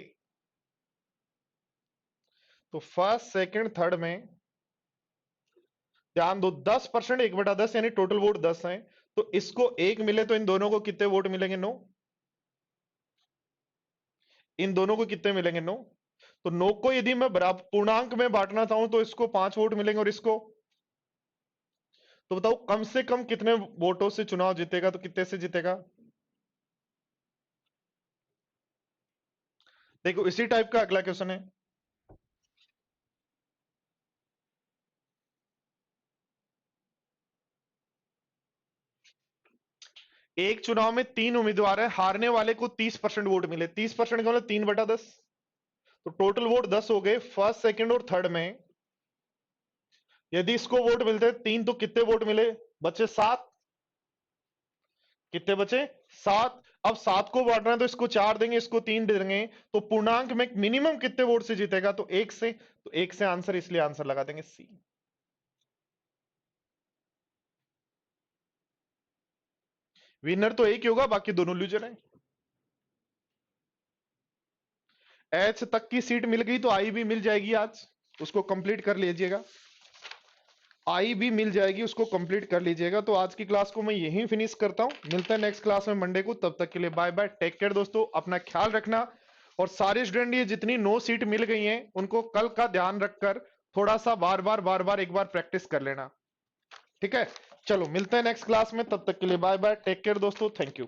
Speaker 1: तो फर्स्ट सेकंड थर्ड में ध्यान दो, 10% 1/10 यानी टोटल वोट 10 है, तो इसको 1 मिले तो इन दोनों को कितने वोट मिलेंगे? 9। इन दोनों को कितने मिलेंगे? 9। तो 9 को यदि मैं बराबर पूर्णांक में बांटना चाहूं तो इसको 5 वोट मिलेंगे और इसको, तो बताओ कम से कम कितने वोटों से चुनाव जीतेगा? तो कितने से जीतेगा? देखो इसी टाइप का अगला क्वेश्चन है। एक चुनाव में 3 उम्मीदवार है, हारने वाले को 30% वोट मिले, 30% का मतलब 3/10, तो टोटल वोट 10 हो गए फर्स्ट सेकंड और थर्ड में। यदि इसको वोट मिलते हैं 3 तो कितने वोट मिले? बचे 7। कितने बचे? 7। अब 7 को बांटना है तो इसको 4 देंगे, इसको 3 देंगे, तो पूर्णांक में मिनिमम कितने वोट से जीतेगा? तो 1 से। तो 1 से आंसर, इसलिए आंसर लगा देंगे सी। विनर तो एक ही होगा, बाकी दोनों लूजर हैं। एच तक की सीट मिल गई तो आई भी मिल जाएगी आज, उसको कंप्लीट कर लीजिएगा। आई भी मिल जाएगी, उसको कंप्लीट कर लीजिएगा। तो आज की क्लास को मैं यहीं फिनिश करता हूं, मिलते हैं नेक्स्ट क्लास में मंडे को, तब तक के लिए बाय बाय, टेक केयर दोस्तों, अपना ख्याल रखना। और सारे स्टूडेंट ये जितनी 9 सीट मिल गई हैं उनको कल का ध्यान रखकर थोड़ा सा बार बार एक बार प्रैक्टिस कर लेना। ठीक है, चलो मिलते हैं नेक्स्ट क्लास में, तब तक के लिए बाय बाय, टेक केयर दोस्तों, थैंक यू।